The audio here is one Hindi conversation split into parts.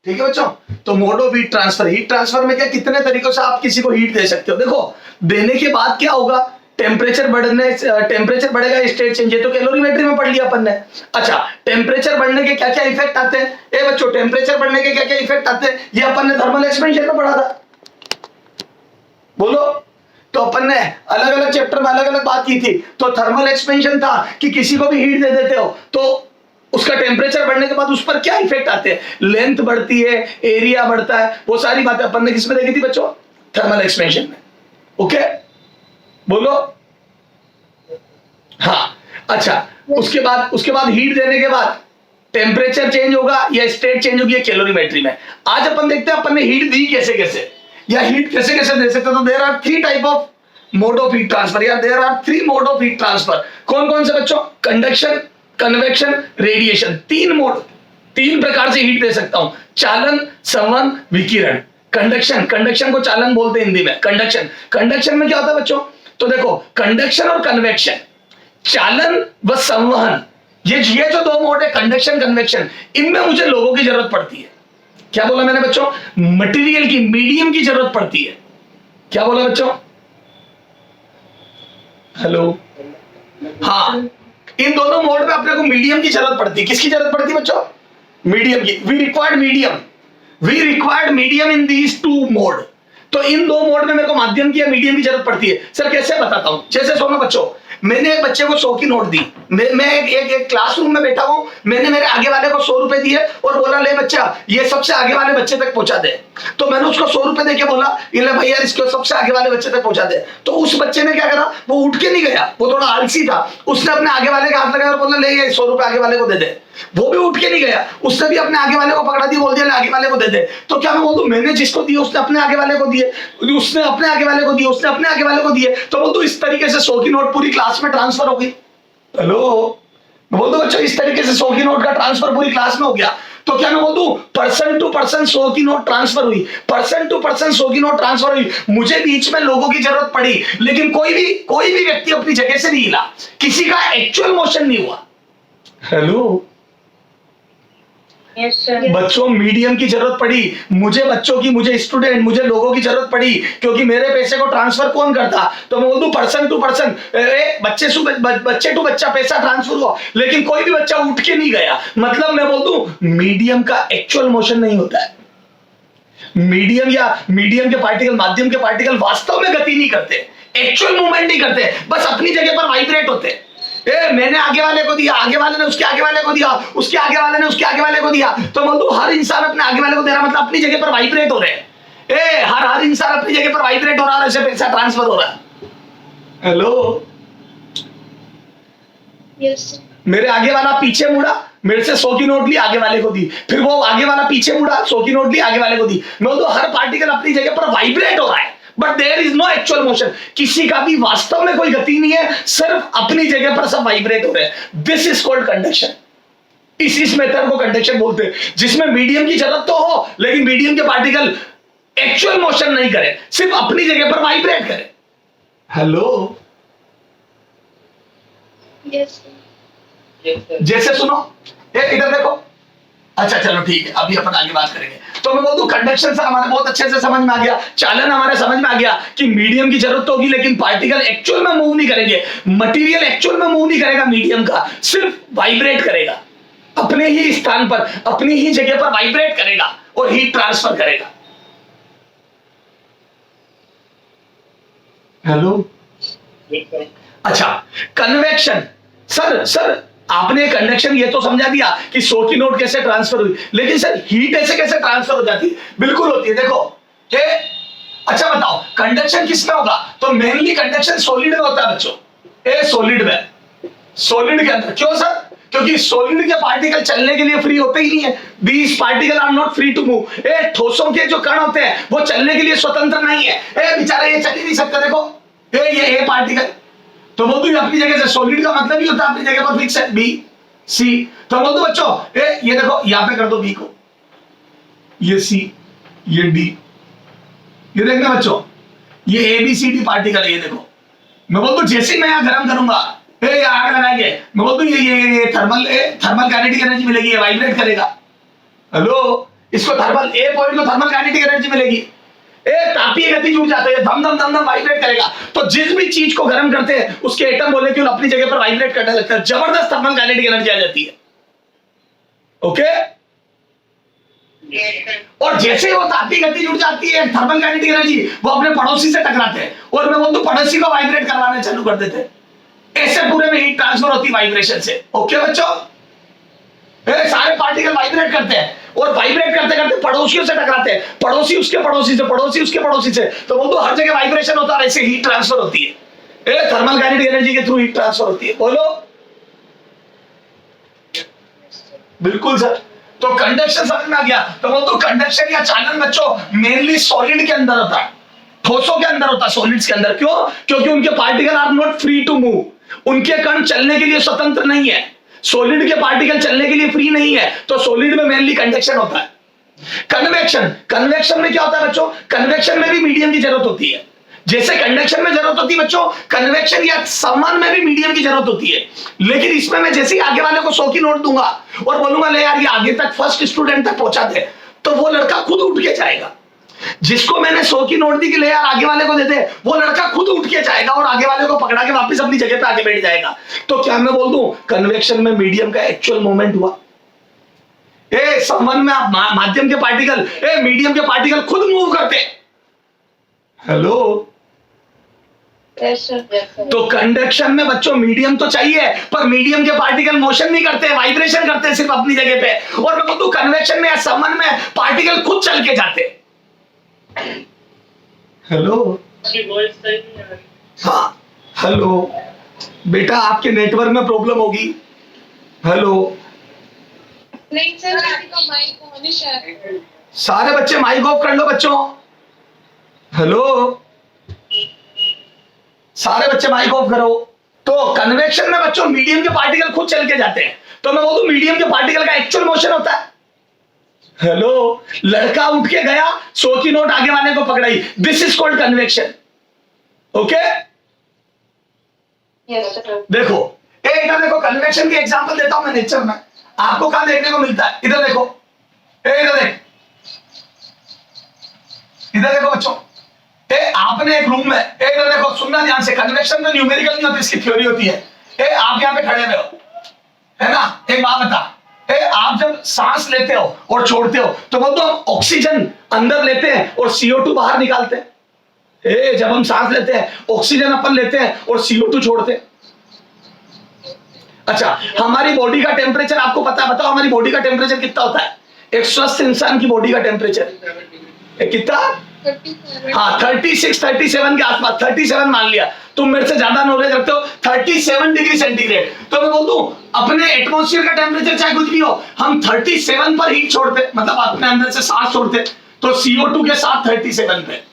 ठीक है बच्चों। तो मोड ऑफ हीट ट्रांसफर में क्या कितने तरीकों से आप किसी को हीट दे सकते हो। देखो देने के बाद क्या होगा, टेम्परेचर बढ़ेगा, स्टेट चेंज, ये तो कैलोरीमेट्री में पढ़ लिया अपन ने। अच्छा टेम्परेचर बढ़ने के क्या क्या इफेक्ट आते हैं, ए बच्चों टेम्परेचर बढ़ने के क्या क्या इफेक्ट आते हैं, ये अपन ने थर्मल एक्सपेंशन में पढ़ा था, बोलो। तो अपन ने अलग अलग चैप्टर में अलग अलग बात की थी। तो थर्मल एक्सपेंशन था कि किसी को भी हीट दे देते हो तो उसका टेम्परेचर बढ़ने के बाद उस पर क्या इफेक्ट आते हैं, लेंथ बढ़ती है, एरिया बढ़ता है, वो सारी बातें अपन ने किसमें देखी थी बच्चों, थर्मल एक्सपेंशन में। ओके बोलो हाँ। अच्छा उसके बाद हीट देने के बाद टेम्परेचर चेंज होगा या स्टेट चेंज होगी कैलोरीमेट्री में। आज अपन देखते हैं अपन ने हीट दी कैसे कैसे, या हीट कैसे कैसे दे सकते। तो there are 3 type of mode of heat transfer, या there are 3 mode of heat transfer. कौन कौन से बच्चों, कंडक्शन, कन्वेक्शन, रेडिएशन। 3 मोड, 3 प्रकार से हीट दे सकता हूं, चालन, संवहन, विकिरण। कंडक्शन को चालन बोलते हैं हिंदी में। कंडक्शन में क्या होता है बच्चों, तो देखो कंडक्शन और कन्वेक्शन, चालन व संवहन, ये जो 2 मोड है कंडक्शन कन्वेक्शन, इनमें मुझे लोगों की जरूरत पड़ती है। क्या बोला मैंने बच्चों, मटेरियल की, मीडियम की जरूरत पड़ती है। क्या बोला बच्चों, हेलो हाँ। इन दोनों मोड में अपने को मीडियम की जरूरत पड़ती है। किसकी जरूरत पड़ती है बच्चों, मीडियम की। We required medium in these 2 mode. तो इन 2 मोड में मेरे को माध्यम की या मीडियम की जरूरत पड़ती है। सर कैसे बताता हूं, जैसे सुनो बच्चों, मैंने एक बच्चे को 100 की नोट दी, मैं एक क्लासरूम में बैठा हूं, मैंने मेरे आगे वाले को 100 रुपए दिए और बोला ले बच्चा ये सबसे आगे वाले बच्चे तक पहुंचा दे। तो मैंने उसको 100 रुपए देके बोला ये ले भैया इसको सबसे आगे वाले बच्चे तक पहुंचा दे। तो उस बच्चे ने क्या करा, वो उठ के नहीं गया, वो थोड़ा आलसी था, उसने अपने आगे वाले का हाथ लगाया और बोला ले ये 100 रुपए आगे वाले को दे दे। वो भी उठ के नहीं गया, उसने भी अपने आगे वाले को पकड़ा दी, बोल दिया आगे वाले को दे दे। तो क्या मैं बोल दूं, मैंने जिसको दिए उसने अपने आगे वाले को दिए, उसने अपने आगे वाले को दिए, उसने अपने आगे वाले को दिए। तो बोल दूं इस तरीके से 100 की नोट पूरी क्लास में ट्रांसफर हो गई। हेलो मैं बोल दूं बच्चों इस तरीके से 100 की नोट का ट्रांसफर पूरी क्लास में हो गया। तो क्या मैं बोल दूं पर्सन टू पर्सन 100 की नोट ट्रांसफर हुई, पर्सन टू पर्सन 100 की नोट ट्रांसफर हुई। मुझे बीच में लोगों की जरूरत पड़ी, लेकिन कोई भी व्यक्ति अपनी जगह से नहीं हिला, किसी का एक्चुअल मोशन नहीं हुआ। हेलो बच्चों मीडियम की जरूरत पड़ी, मुझे बच्चों की, मुझे स्टूडेंट, मुझे लोगों की जरूरत पड़ी, क्योंकि मेरे पैसे को ट्रांसफर कौन करता। तो मैं बोल दूं पर्सन टू पर्सन, बच्चे टू बच्चा पैसा ट्रांसफर हुआ, लेकिन कोई भी बच्चा उठ के नहीं गया। मतलब मैं बोल दूं मीडियम का एक्चुअल मोशन नहीं होता है। मीडियम के पार्टिकल, माध्यम के पार्टिकल वास्तव में गति नहीं करते, एक्चुअल मूवमेंट नहीं करते, बस अपनी जगह पर वाइब्रेट होते। मैंने आगे वाले को दिया, आगे वाले ने उसके आगे वाले को दिया, उसके आगे वाले ने उसके आगे वाले को दिया। तो बोल दूं हर इंसान अपने आगे वाले को दे रहा, मतलब अपनी जगह पर वाइब्रेट हो रहे हैं। हर इंसान अपनी जगह पर वाइब्रेट हो रहा है, ऐसे पैसा ट्रांसफर हो रहा है। Hello yes. मेरे आगे वाला पीछे मुड़ा, मेरे से 100 की नोट ली, आगे वाले को दी, फिर वो आगे वाला पीछे मुड़ा, 100 की नोट ली, आगे वाले को दी। मैं बोल दूं हर पार्टिकल अपनी जगह पर वाइब्रेट हो रहा है, but there is no actual motion. किसी का भी वास्तव में कोई गति नहीं है, सिर्फ अपनी जगह पर सब वाइब्रेट हो रहे हैं। This is called conduction. इस मेथड को कंडक्शन बोलते हैं, जिसमें मीडियम की जरूरत तो हो, लेकिन मीडियम के पार्टिकल एक्चुअल मोशन नहीं करे, सिर्फ अपनी जगह पर वाइब्रेट करे। Hello yes. जैसे सुनो इधर देखो। अच्छा चलो ठीक है, अभी अपन आगे बात करेंगे। तो मैं बोल दूं कंडक्शन से हमारे बहुत अच्छे से समझ में आ गया, चालन हमारे समझ में आ गया कि मीडियम की जरूरत होगी, लेकिन पार्टिकल एक्चुअल में मूव नहीं करेंगे, मटेरियल एक्चुअल में मूव नहीं करेगा मीडियम का, सिर्फ वाइब्रेट करेगा, अपने ही स्थान पर, अपनी ही जगह पर वाइब्रेट करेगा और हीट ट्रांसफर करेगा। हेलो अच्छा कन्वेक्शन। सर आपने कंडक्शन ये तो समझा दिया कि 100 की नोट कैसे ट्रांसफर हुई, लेकिन सर हीट ऐसे कैसे ट्रांसफर हो जाती है? बिल्कुल होती है, देखो ये। अच्छा बताओ कंडक्शन किसमें होगा? तो मेनली कंडक्शन सॉलिड में होता है बच्चों। सॉलिड में, सॉलिड के अंदर। क्यों सर? क्योंकि सॉलिड के पार्टिकल चलने के लिए फ्री होते ही नहीं है। These particle are not free to move. ठोसों के जो कण होते हैं वो चलने के लिए स्वतंत्र नहीं है। बेचारा ये चल ही नहीं सकता। देखो ये पार्टिकल, तो बोल दूं अपनी जगह से, सॉलिड का मतलब ही होता है अपनी जगह पर फिक्स है, बी सी। तो बोल दो बच्चों ये देखो यहां पे कर दो बी को, ये सी, ये डी, ये देखना बच्चों ये A B C D particle है। ये देखो मैं बोल दूं जैसे ही मैं यहां गर्म करूंगा आग लगाएंगे, मैं बोल दूं ये थर्मल काइनेटिक एनर्जी मिलेगी, ये वाइब्रेट करेगा। हेलो इसको थर्मल, ए पॉइंट को थर्मल काइनेटिक एनर्जी मिलेगी। एक तापीय गति जुड़ जाते हैं, धम धम धम धम वाइब्रेट करेगा। तो जिस भी चीज को गर्म करते हैं उसके एटम मॉलिक्यूल अपनी जगह पर वाइब्रेट करने लगते हैं, जबरदस्त थर्मल काइनेटिक एनर्जी आ जाती है। ओके, और जैसे वो तापीय गति जुड़ जाती है थर्मल काइनेटिक एनर्जी, वो अपने पड़ोसी से टकराते हैं और मैं बोलूं पड़ोसी को वाइब्रेट करवाने चालू कर देते हैं। ऐसे पूरे में हीट ट्रांसफर होती है वाइब्रेशन से। ओके बच्चों, सारे पार्टिकल वाइब्रेट करते हैं और वाइब्रेट करते करते पड़ोसियों से टकराते हैं, पड़ोसी उसके पड़ोसी से, पड़ोसी उसके पड़ोसी से। तो वो तो हर जगह वाइब्रेशन होता है, ऐसे हीट ट्रांसफर होती है, थर्मल काइनेटिक एनर्जी के थ्रू हीट ट्रांसफर होती है। बोलो बिल्कुल सर। तो कंडक्शन समझ में आ गया। तो वो तो कंडक्शन या चालन बच्चों मेनली सॉलिड के अंदर होता है, ठोसों के अंदर होता है, सॉलिड्स के अंदर। क्यों? क्योंकि उनके particle are not free to move, उनके कण चलने के लिए स्वतंत्र नहीं है। सॉलिड के पार्टिकल चलने के लिए फ्री नहीं है, तो सॉलिड में मेनली कंडक्शन होता है। कन्वेक्शन, कन्वेक्शन में क्या होता है बच्चों? कन्वेक्शन में भी मीडियम की जरूरत होती है। जैसे कंडक्शन में जरूरत होती है बच्चों, कन्वेक्शन या संवहन में भी मीडियम की जरूरत होती है। लेकिन इसमें मैं जैसे ही आगे वाले को 100 की नोट दूंगा और बोलूंगा ले यार ये आगे तक फर्स्ट स्टूडेंट तक पहुंचा दे, तो वो लड़का खुद उठ के जाएगा। जिसको मैंने 100 की नोट दी कि ले यार आगे वाले को दे दे, वो लड़का खुद उठ के जाएगा और आगे वाले को पकड़ा के वापस अपनी जगह पे आके बैठ जाएगा। तो क्या मैं बोल दूं कन्वेक्शन में मीडियम का एक्चुअल मूवमेंट हुआ? संवहन में आप माध्यम के पार्टिकल, मीडियम के पार्टिकल खुद मूव करते। हेलो, तो कंडक्शन में बच्चों मीडियम तो चाहिए, पर मीडियम के पार्टिकल मोशन नहीं करते, वाइब्रेशन करते हैं सिर्फ अपनी जगह पे। और मैं बोलूं कन्वेक्शन में या संवहन में पार्टिकल खुद चल के जाते। हेलो, हाँ हेलो बेटा, आपके नेटवर्क में प्रॉब्लम होगी। हेलो, नहीं सर, माइक ऑन है। सारे बच्चे माइक ऑफ कर लो बच्चों। हेलो, सारे बच्चे माइक ऑफ करो। तो कन्वेक्शन में बच्चों मीडियम के पार्टिकल खुद चल के जाते हैं, तो मैं बोलूं मीडियम के पार्टिकल का एक्चुअल मोशन होता है। हेलो, लड़का उठ के गया, 100 की नोट आगे वाले को पकड़ाई, this is called convection. Okay, देखो इधर देखो, कन्वेक्शन की एग्जांपल देता हूं मैं नेचर में, आपको कहां देखने को मिलता है? इधर देखो, इधर देख, इधर देखो बच्चों, आपने एक रूम में, इधर देखो, सुनना ध्यान से, कन्वेक्शन में न्यूमेरिकल नहीं होती, इसकी थ्योरी होती है। आप यहां पे खड़े हुए हो, है ना? एक बात बता, आप जब सांस लेते हो और छोड़ते हो तो वो तो हम ऑक्सीजन अंदर लेते हैं और CO2 बाहर निकालते हैं। जब हम सांस लेते हैं ऑक्सीजन अपन लेते हैं और CO2 छोड़ते हैं। अच्छा, हमारी बॉडी का टेम्परेचर आपको पता है? बताओ हमारी बॉडी का टेम्परेचर कितना होता है? एक स्वस्थ इंसान की बॉडी का टेम्परेचर कितना? हाँ 36 37 के आसपास, 37 मान लिया, तुम मेरे से ज्यादा नॉलेज रखते हो। 37 डिग्री सेंटीग्रेड। तो मैं बोल दूं अपने एटमॉस्फेयर का टेम्परेचर चाहे कुछ भी हो, हम 37 पर हीट छोड़ते, मतलब अपने अंदर से सांस छोड़ते, तो CO2 के साथ 37 पे।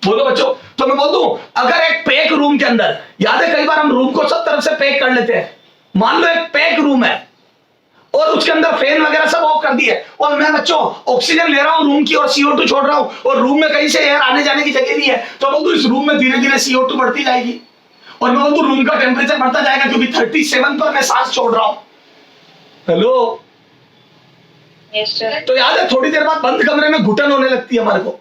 बोलो बच्चों, तो मैं बोल दूं अगर एक पैक रूम के अंदर, याद है कई बार हम रूम को सब तरफ से पैक कर लेते हैं, मान लो एक पैक रूम है और उसके अंदर फैन वगैरह सब ऑफ कर दिए, और मैं बच्चों ऑक्सीजन ले रहा हूं रूम की और CO2 छोड़ रहा हूं, और रूम में कहीं से एयर आने जाने की जगह नहीं है, तो बोल दूं इस रूम में धीरे धीरे CO2 बढ़ती जाएगी और मैं बोल दूं रूम का टेम्परेचर बढ़ता जाएगा, क्योंकि 37 पर मैं सांस छोड़ रहा हूं। Hello, yes sir. तो याद है थोड़ी देर बाद बंद कमरे में घुटन होने लगती है हमारे को,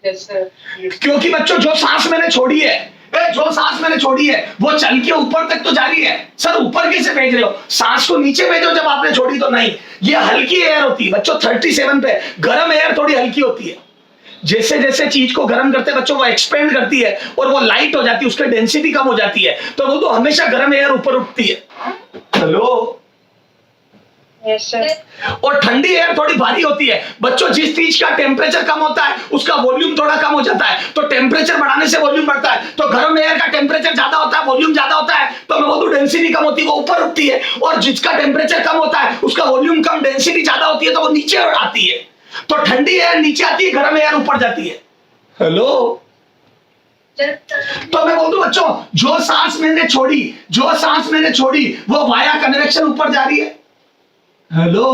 यस सर। क्योंकि बच्चों जो सांस मैंने छोड़ी है, जो सांस मैंने छोड़ी है वो चल के ऊपर तक तो जा रही है। सर ऊपर कैसे भेज रहे हो? सांस को नीचे भेजो जब आपने छोड़ी, तो नहीं, ये हल्की एयर होती है बच्चों। 37 पे गर्म एयर थोड़ी हल्की होती है, जैसे जैसे चीज को गर्म करते हैं बच्चों वो एक्सपेंड करती है और वो लाइट हो जाती है, उसकी डेंसिटी कम हो जाती है, तो वो तो हमेशा गर्म एयर ऊपर उठती है। Hello, yes sir. और ठंडी एयर थोड़ी भारी होती है बच्चों। जिस चीज का टेम्परेचर कम होता है उसका वॉल्यूम थोड़ा कम हो जाता है, तो टेम्परेचर बढ़ाने से वॉल्यूम बढ़ता है। तो गर्म एयर का टेम्परेचर ज्यादा होता है, वॉल्यूम ज्यादा होता है, तो मैं बोलूं डेंसिटी कम होती है, वो ऊपर उठती है, और जिसका टेम्परेचर कम होता है उसका वॉल्यूम कम, डेंसिटी ज्यादा होती है, तो वो नीचे आती है। तो ठंडी एयर नीचे आती है, गर्म एयर ऊपर जाती है। हेलो, तो मैं बोल दूं बच्चों जो सांस मैंने छोड़ी वो वाया कन्वेक्शन ऊपर जा रही है। हेलो,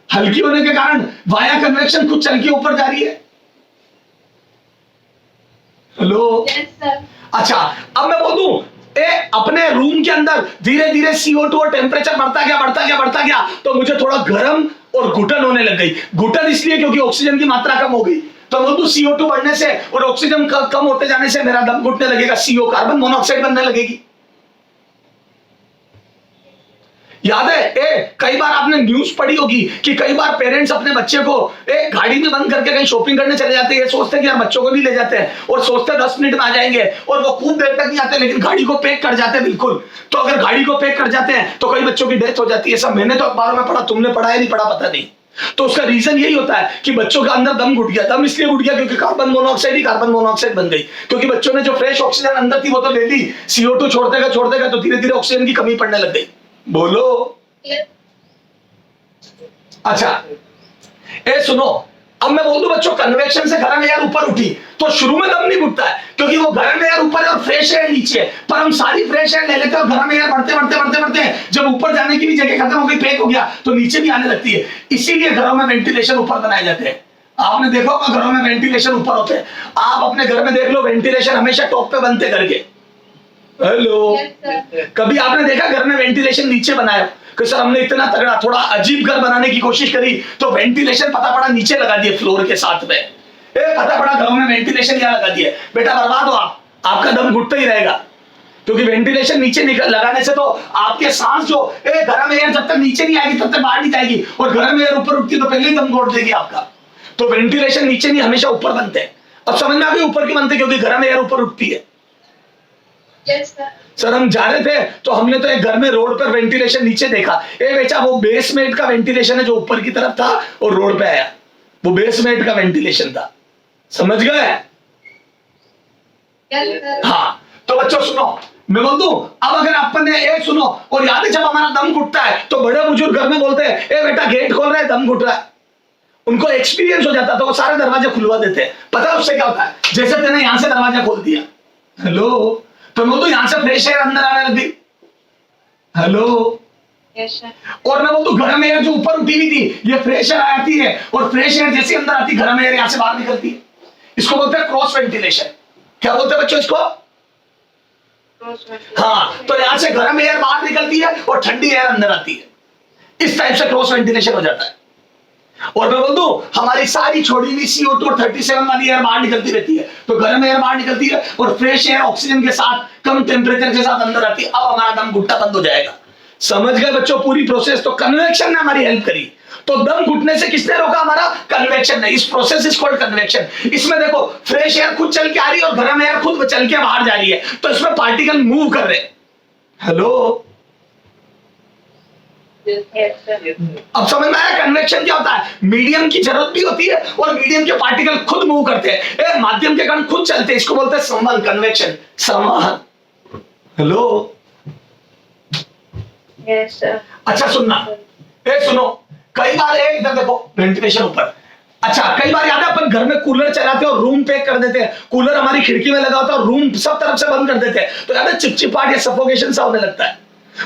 हल्की होने के कारण वाया कन्वेक्शन खुद चल के ऊपर जा रही है। Hello, yes sir. अच्छा अब मैं बोल दूं अपने रूम के अंदर धीरे धीरे CO2 और टेम्परेचर बढ़ता गया तो मुझे थोड़ा गर्म और घुटन होने लग गई। घुटन इसलिए क्योंकि ऑक्सीजन की मात्रा कम हो गई। तो बोलूं CO2 बढ़ने से और ऑक्सीजन कम होते जाने से मेरा दम घुटने लगेगा, CO कार्बन मोनोऑक्साइड बनने लगेगी। याद है कई बार आपने न्यूज पढ़ी होगी कि कई बार पेरेंट्स अपने बच्चे को गाड़ी में बंद करके कहीं शॉपिंग करने चले जाते हैं, सोचते हैं कि यार बच्चों को भी ले जाते हैं और सोचते हैं 10 मिनट में आ जाएंगे और वो खूब देर तक नहीं आते, लेकिन गाड़ी को पैक कर जाते हैं बिल्कुल। तो अगर गाड़ी को पैक कर जाते हैं तो कई बच्चों की डेथ हो जाती है। सब मैंने तो अखबारों में पढ़ा, तुमने पढ़ा या नहीं पढ़ा पता नहीं। तो उसका रीजन यही होता है कि बच्चों का अंदर दम घुट गया। दम इसलिए घुट गया क्योंकि कार्बन मोनोऑक्साइड बन गई, क्योंकि बच्चों ने जो फ्रेश ऑक्सीजन अंदर थी वो तो ले ली, CO2 छोड़ते गए तो धीरे धीरे ऑक्सीजन की कमी पड़ने लग गई। बोलो। अच्छा सुनो, अब मैं बोल दूं बच्चों कन्वेक्शन से गर्म एयर ऊपर उठी तो शुरू में दम नहीं घुटता है क्योंकि वो गर्म एयर ऊपर है और फ्रेश एयर नीचे है, पर हम सारी फ्रेश एयर ले लेते हैं और गर्म एयर बढ़ते जब ऊपर जाने की भी जगह खत्म हो गई, पैक हो गया, तो नीचे भी आने लगती है। इसीलिए घरों में वेंटिलेशन ऊपर बनाए जाते हैं। आपने देखा होगा घरों में वेंटिलेशन ऊपर होते हैं। आप अपने घर में देख लो, वेंटिलेशन हमेशा टॉप पे बनते करके। हेलो, कभी आपने देखा घर में वेंटिलेशन नीचे बनाया कि सर हमने इतना तगड़ा थोड़ा अजीब घर बनाने की कोशिश करी तो वेंटिलेशन पता पड़ा नीचे लगा दिए फ्लोर के साथ में। पता पड़ा घरों में वेंटिलेशन यहाँ लगा दिए, बेटा बर्बाद हो आप, आपका दम घुटता ही रहेगा क्योंकि वेंटिलेशन नीचे लगाने से तो आपके सांस जो गर्म एयर जब तक नीचे नहीं आएगी तब तक बाहर नहीं जाएगी, और गर्म एयर ऊपर उठती तो पहले ही दम घोट देगी आपका। तो वेंटिलेशन नीचे नहीं, हमेशा ऊपर बनते हैं। अब समझ में आ गई ऊपर की बनते क्योंकि गर्म एयर ऊपर उठती है। सर हम जा रहे थे तो हमने तो एक घर में रोड पर वेंटिलेशन नीचे देखा, बेचा वो बेसमेंट का वेंटिलेशन है जो ऊपर की तरफ था और रोड पे आया, वो बेसमेंट का वेंटिलेशन था। समझ गए? हाँ, तो बच्चों सुनो, मैं बोल दूं, अब अगर अपन ने एक सुनो, और याद है जब हमारा दम घुटता है तो बड़े बुजुर्ग घर में बोलते हैं ए बेटा गेट खोल रहा है, दम घुट रहा है। उनको एक्सपीरियंस हो जाता तो वो सारे दरवाजे खुलवा देते हैं। पता है उससे क्या होता है? जैसे तेने यहां से दरवाजा खोल दिया, हेलो, तो मैं बोलूं यहां से फ्रेश एयर अंदर आने लगी। हेलो, और मैं बोलूं घर में एयर जो ऊपर उठी हुई थी ये फ्रेश एयर आती है और फ्रेश एयर जैसे अंदर आती घर में एयर यहां से बाहर निकलती है। इसको बोलते हैं क्रॉस वेंटिलेशन। क्या बोलते हैं बच्चों इसको? हाँ, तो यहां से गर्म एयर बाहर निकलती है और ठंडी एयर अंदर आती है। इस टाइप से क्रॉस वेंटिलेशन हो जाता है। और मैं बोल दूं हमारी सारी छोड़ी हुई CO2 और 37 वाली एयर बाहर निकलती रहती है, तो गर्म एयर बाहर निकलती है और फ्रेश एयर ऑक्सीजन के साथ कम टेम्परेचर के साथ अंदर आती है। अब हमारा दम घुटना बंद हो जाएगा। समझ गए बच्चों पूरी प्रोसेस? तो कन्वेक्शन ने हमारी हेल्प करी। तो दम घुटने से किसने रोका? हमारा कन्वेक्शन ने। इस प्रोसेस इज कॉल्ड कन्वेक्शन। इसमें देखो फ्रेश एयर खुद चल के आ रही है और गर्म एयर खुद चल के बाहर जा रही है, तो इसमें पार्टिकल मूव कर रहे हैं। हेलो, अब समझ में आया कन्वेक्शन क्या होता है? मीडियम की जरूरत भी होती है और मीडियम के पार्टिकल खुद मूव करते हैं, माध्यम के कण खुद चलते हैं। इसको बोलते हैं संवहन, कन्वेक्शन, संवहन। हेलो, अच्छा सुनना, सुनो, कई बार इधर देखो वेंटिलेशन ऊपर। अच्छा, कई बार याद है अपन घर में कूलर चलाते हैं और रूम पैक कर देते हैं, कूलर हमारी खिड़की में लगा होता है और रूम सब तरफ से बंद कर देते हैं, तो याद है चिपचिपाहट या सफोकेशन सा होने लगता है।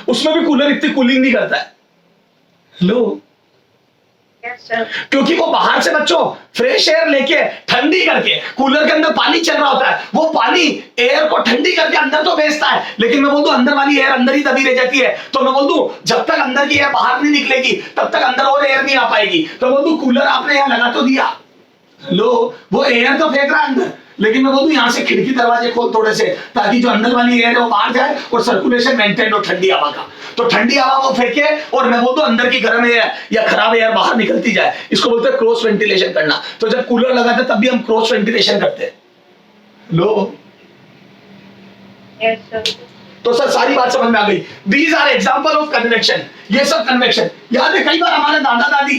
उसमें भी कूलर इतनी कूलिंग नहीं करता है। हेलो, क्योंकि वो बाहर से बच्चों फ्रेश एयर लेके ठंडी करके कूलर के अंदर पानी चल रहा होता है, वो पानी एयर को ठंडी करके अंदर तो भेजता है, लेकिन मैं बोल दूं अंदर वाली एयर अंदर ही दबी रह जाती है। तो मैं बोल दूं जब तक अंदर की एयर बाहर नहीं निकलेगी तब तक अंदर और एयर नहीं आ पाएगी। तो बोल दूं कूलर आपने यहाँ लगा तो दिया, लो वो एयर तो फेंक रहा है अंदर, लेकिन मैं बोलूं यहां से खिड़की दरवाजे खोल थोड़े से, ताकि जो अंदर वाली एयर है वो बाहर जाए और सर्कुलेशन मेंटेन हो ठंडी हवा का। तो ठंडी हवा वो फेंके और मैं बोलूं अंदर की गर्म एयर या खराब एयर बाहर निकलती जाए। इसको बोलते हैं क्रॉस वेंटिलेशन करना। तो जब कूलर लगाते तब भी हम क्रॉस वेंटिलेशन करते हैं। लो, तो सर सारी बात समझ में आ गई। These are example of convection. ये सब कन्वेक्शन याद है। कई बार हमारे दादा दादी,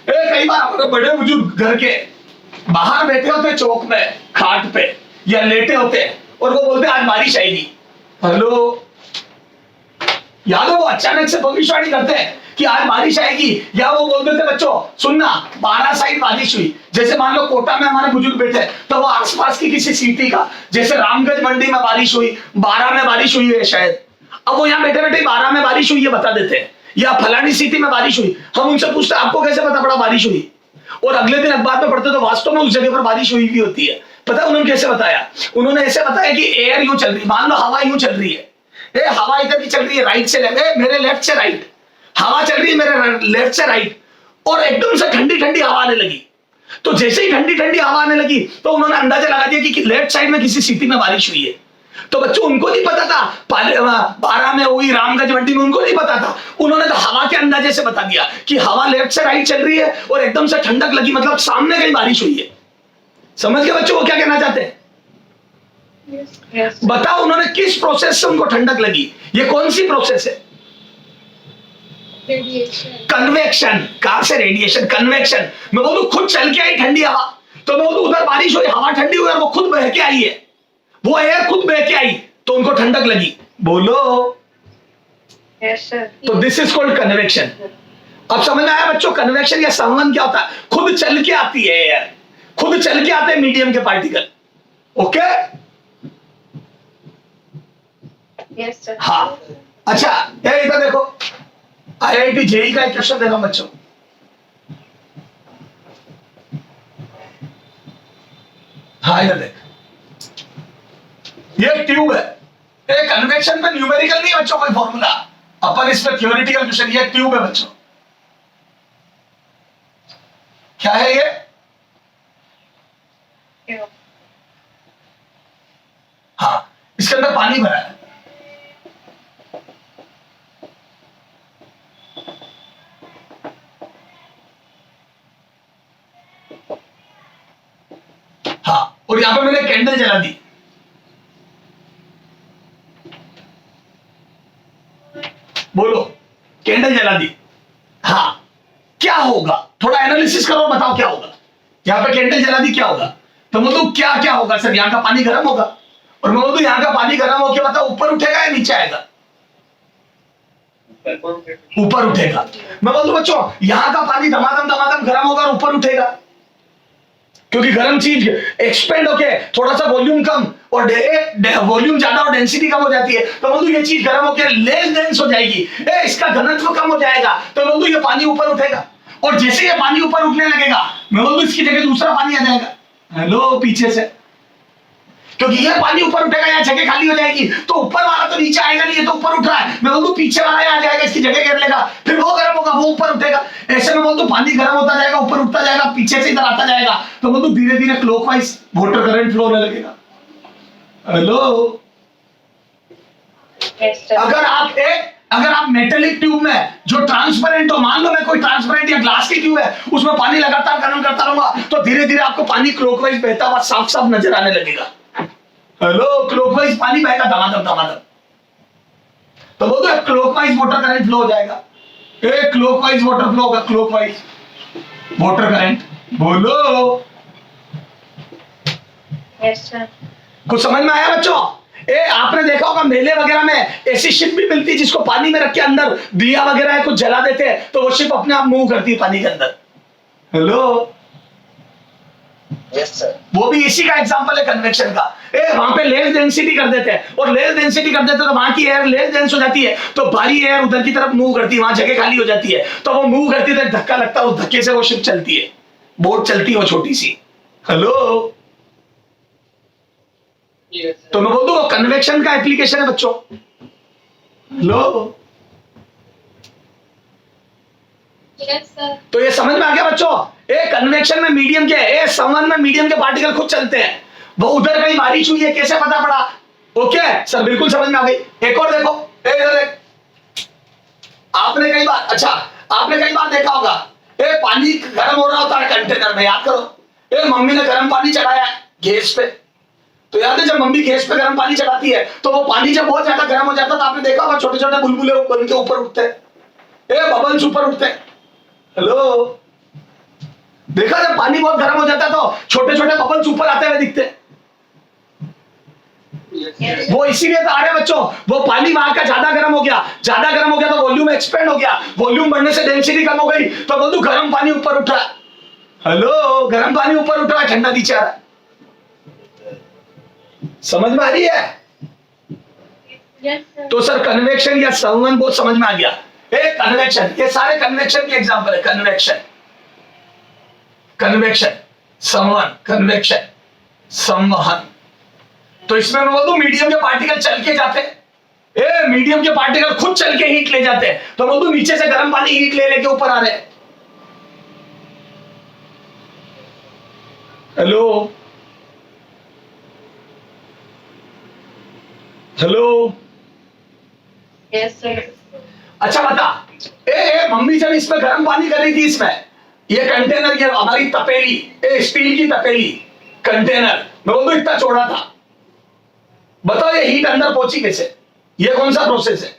कई बार हमारे बड़े बुजुर्ग घर के बाहर बैठे होते चौक में खाट पे या लेटे होते और वो बोलते आज बारिश आएगी। हेलो, याद है वो अचानक से भविष्यवाणी करते हैं कि आज बारिश आएगी, या वो बोल देते बच्चों सुनना 12 साइड बारिश हुई। जैसे मान लो कोटा में हमारे बुजुर्ग बैठे तो वो आसपास की किसी सिटी का, जैसे रामगंज मंडी में बारिश हुई, 12 में बारिश हुई है शायद, अब वो यहाँ बैठे बैठे 12 में बारिश हुई है बता देते हैं, या फलानी सिटी में बारिश हुई। हम उनसे पूछते आपको कैसे पता पड़ा बारिश हुई, और अगले दिन अखबार में पढ़ते तो वास्तव में उस जगह पर बारिश हुई भी होती है। पता है उन्होंने कैसे बताया? उन्होंने ऐसे बताया कि एयर यूं चल रही, मान लो हवा यूं चल रही है, हवा इधर की चल रही है राइट से लेफ्ट, मेरे लेफ्ट से राइट, हवा चल रही है मेरे लेफ्ट से राइट, और एकदम से ठंडी ठंडी हवा आने लगी। तो जैसे ही ठंडी ठंडी हवा आने लगी तो उन्होंने अंदाजा लगा दिया कि लेफ्ट साइड में किसी सिटी में बारिश हुई है। तो बच्चों उनको नहीं पता था 12 में हुई, रामगंज मंडी में, उनको नहीं पता था। उन्होंने तो हवा के अंदाजे से बता दिया कि हवा लेफ्ट से राइट चल रही है और एकदम से ठंडक लगी, मतलब सामने कहीं बारिश हुई है। समझ गए बच्चों वो क्या कहना चाहते हैं? Yes. बताओ उन्होंने किस प्रोसेस से उनको ठंडक लगी? ये कौन सी प्रोसेस है? Radiation. कन्वेक्शन। कहां से रेडिएशन? कन्वेक्शन। मैं बोलूं खुद चल के आई ठंडी हवा, तो मैं बोलूं उधर बारिश हुई, हवा ठंडी हुई और वो खुद बह के आई है, वो एयर खुद बह के आई तो उनको ठंडक लगी। बोलो। Yes, sir. तो दिस इज कॉल्ड कन्वेक्शन। अब समझ में आया बच्चों कन्वेक्शन या संवहन क्या होता है? खुद चल के आती है एयर, खुद चल के आते हैं मीडियम के पार्टिकल। ओके? Yes, sir. हाँ। अच्छा ये इधर देखो, IIT जेई का एक क्वेश्चन दे रहा हूं बच्चों। हाँ इधर देख, ये ट्यूब है, ये कन्वेक्शन पे न्यूमेरिकल नहीं है बच्चों कोई फॉर्मूला, अपन इस पे थ्योरेटिकल क्वेश्चन। ये ट्यूब है बच्चों, क्या है ये? Tube. हाँ, इसके अंदर पानी भरा है। हाँ, और यहां पे मैंने कैंडल जला दी। बोलो, कैंडल जला दी। हाँ, क्या होगा? थोड़ा एनालिसिस करो, बताओ क्या होगा। यहां पे कैंडल जला दी, क्या होगा? तो बोलो क्या क्या होगा सर? यहां का पानी गर्म होगा, और मैं बोलूं यहां का पानी गर्म होकर बताओ ऊपर उठेगा या नीचे आएगा? ऊपर उठेगा। मैं बोलूं बच्चों यहां का पानी धमाधम गर्म होगा और ऊपर उठेगा, क्योंकि गर्म चीज एक्सपेंड होके थोड़ा सा वॉल्यूम कम और वॉल्यूम ज्यादा और डेंसिटी कम हो जाती है। तो बोलूं ये चीज गर्म होके लेस डेंस हो जाएगी, इसका घनत्व कम हो जाएगा, तो बोलूं ये पानी ऊपर उठेगा। और जैसे ये पानी ऊपर उठने लगेगा, मैं बोलूं इसकी जगह दूसरा पानी आ जाएगा। हेलो, पीछे से, क्योंकि ये पानी ऊपर उठेगा, यहाँ जगह खाली हो जाएगी, तो ऊपर वाला तो नीचे आएगा नहीं, ये तो ऊपर उठ रहा है। मैं बोलूं पीछे वाला यहाँ आ जाएगा, इसकी जगह घेर लेगा, फिर वो गर्म होगा, वो ऊपर उठेगा। ऐसे में बोलूं पानी गर्म होता जाएगा, ऊपर उठता जाएगा, पीछे से इधर आता जाएगा, तो बोलूं धीरे धीरे क्लॉकवाइज वाटर करंट फ्लो होने लगेगा। Hello, Yes, sir. अगर आप मेटेलिक ट्यूब में जो ट्रांसपेरेंट हो, मान लो मैं कोई ट्रांसपेरेंट या ग्लास की ट्यूब है, उसमें पानी लगातार गर्म करता रहूंगा, तो धीरे धीरे आपको पानी क्लॉकवाइज बहता हुआ साफ साफ नजर आने लगेगा। हेलो, क्लॉकवाइज पानी बहेगा धमाधम। तो बोलते हैं क्लॉकवाइज वाटर करंट फ्लो हो जाएगा। क्लॉकवाइज वाटर फ्लो होगा, क्लॉकवाइज वाटर करंट। बोलो। Yes, sir. कुछ समझ में आया बच्चों? आपने देखा होगा मेले वगैरह में ऐसी शिप भी मिलती है जिसको पानी में रख के अंदर दिया वगैरह है कुछ जला देते हैं, तो वो शिप अपने आप मूव करती है पानी के अंदर। Hello, yes sir. वो भी इसी का एग्जांपल है कन्वेक्शन का। वहां पे लेस डेंसिटी कर देते हैं, और लेस डेंसिटी कर देते हैं तो वहां की एयर लेस डेंस हो जाती है, तो भारी एयर उधर की तरफ मूव करती है, वहां जगह खाली हो जाती है, तो वो मूव करती है, धक्का लगता है, उस धक्के से वो शिप चलती है, बोट चलती है वो छोटी सी। हेलो, तो मैं बोल दूं वो कन्वेक्शन का एप्लीकेशन है बच्चों। Hello, Yes, sir. तो ये समझ में आ गया बच्चों? कन्वेक्शन में मीडियम क्या है, संवहन में मीडियम के पार्टिकल खुद चलते हैं। वो उधर कहीं बारिश हुई है, कैसे पता पड़ा? ओके सर, बिल्कुल समझ में आ गई। एक और देखो, इधर देख, आपने कई बार देखा होगा, पानी गर्म हो रहा होता है कंटेनर में, याद करो, मम्मी ने गर्म पानी चढ़ाया गैस पे, तो याद है जब मम्मी गैस पे गर्म पानी चढ़ाती है तो वो पानी जब बहुत ज्यादा गर्म हो जाता है तो आपने देखा होगा छोटे छोटे बुलबुले बन के ऊपर उठते हैं, बबल्स ऊपर उठते हैं। हेलो, देखा जब पानी बहुत गर्म हो जाता है तो छोटे छोटे बबल्स ऊपर आते हुए दिखते हैं। वो इसीलिए तो आ रहे बच्चों, वो पानी वहां का ज्यादा गर्म हो गया तो वॉल्यूम एक्सपेंड हो गया, वॉल्यूम बढ़ने से डेंसिटी कम हो गई, तो बोल दू गर्म पानी ऊपर उठ रहा है। हेलो, गर्म पानी ऊपर उठ रहा है, ठंडा नीचे आ रहा है। समझ में आ रही है? Yes, sir. तो सर कन्वेक्शन या संवहन बहुत समझ में आ गया। कन्वेक्शन, ये सारे कन्वेक्शन के एग्जांपल है। कन्वेक्शन, संवहन, संवहन। तो इसमें मैं बोलूं मीडियम के पार्टिकल चल के जाते, मीडियम के पार्टिकल खुद चल के हीट ले जाते हैं, तो बोल दो नीचे से गर्म पानी हीट ले लेके ऊपर आ रहे हैं। Hello hello, Yes, sir. अच्छा बता, मम्मी जब इसमें गर्म पानी कर रही थी, इसमें ये कंटेनर, ये हमारी तपेली, स्टील की तपेली कंटेनर, मैं बोल दूं इतना चौड़ा था, बताओ ये हीट अंदर पहुंची कैसे? ये कौन सा प्रोसेस है?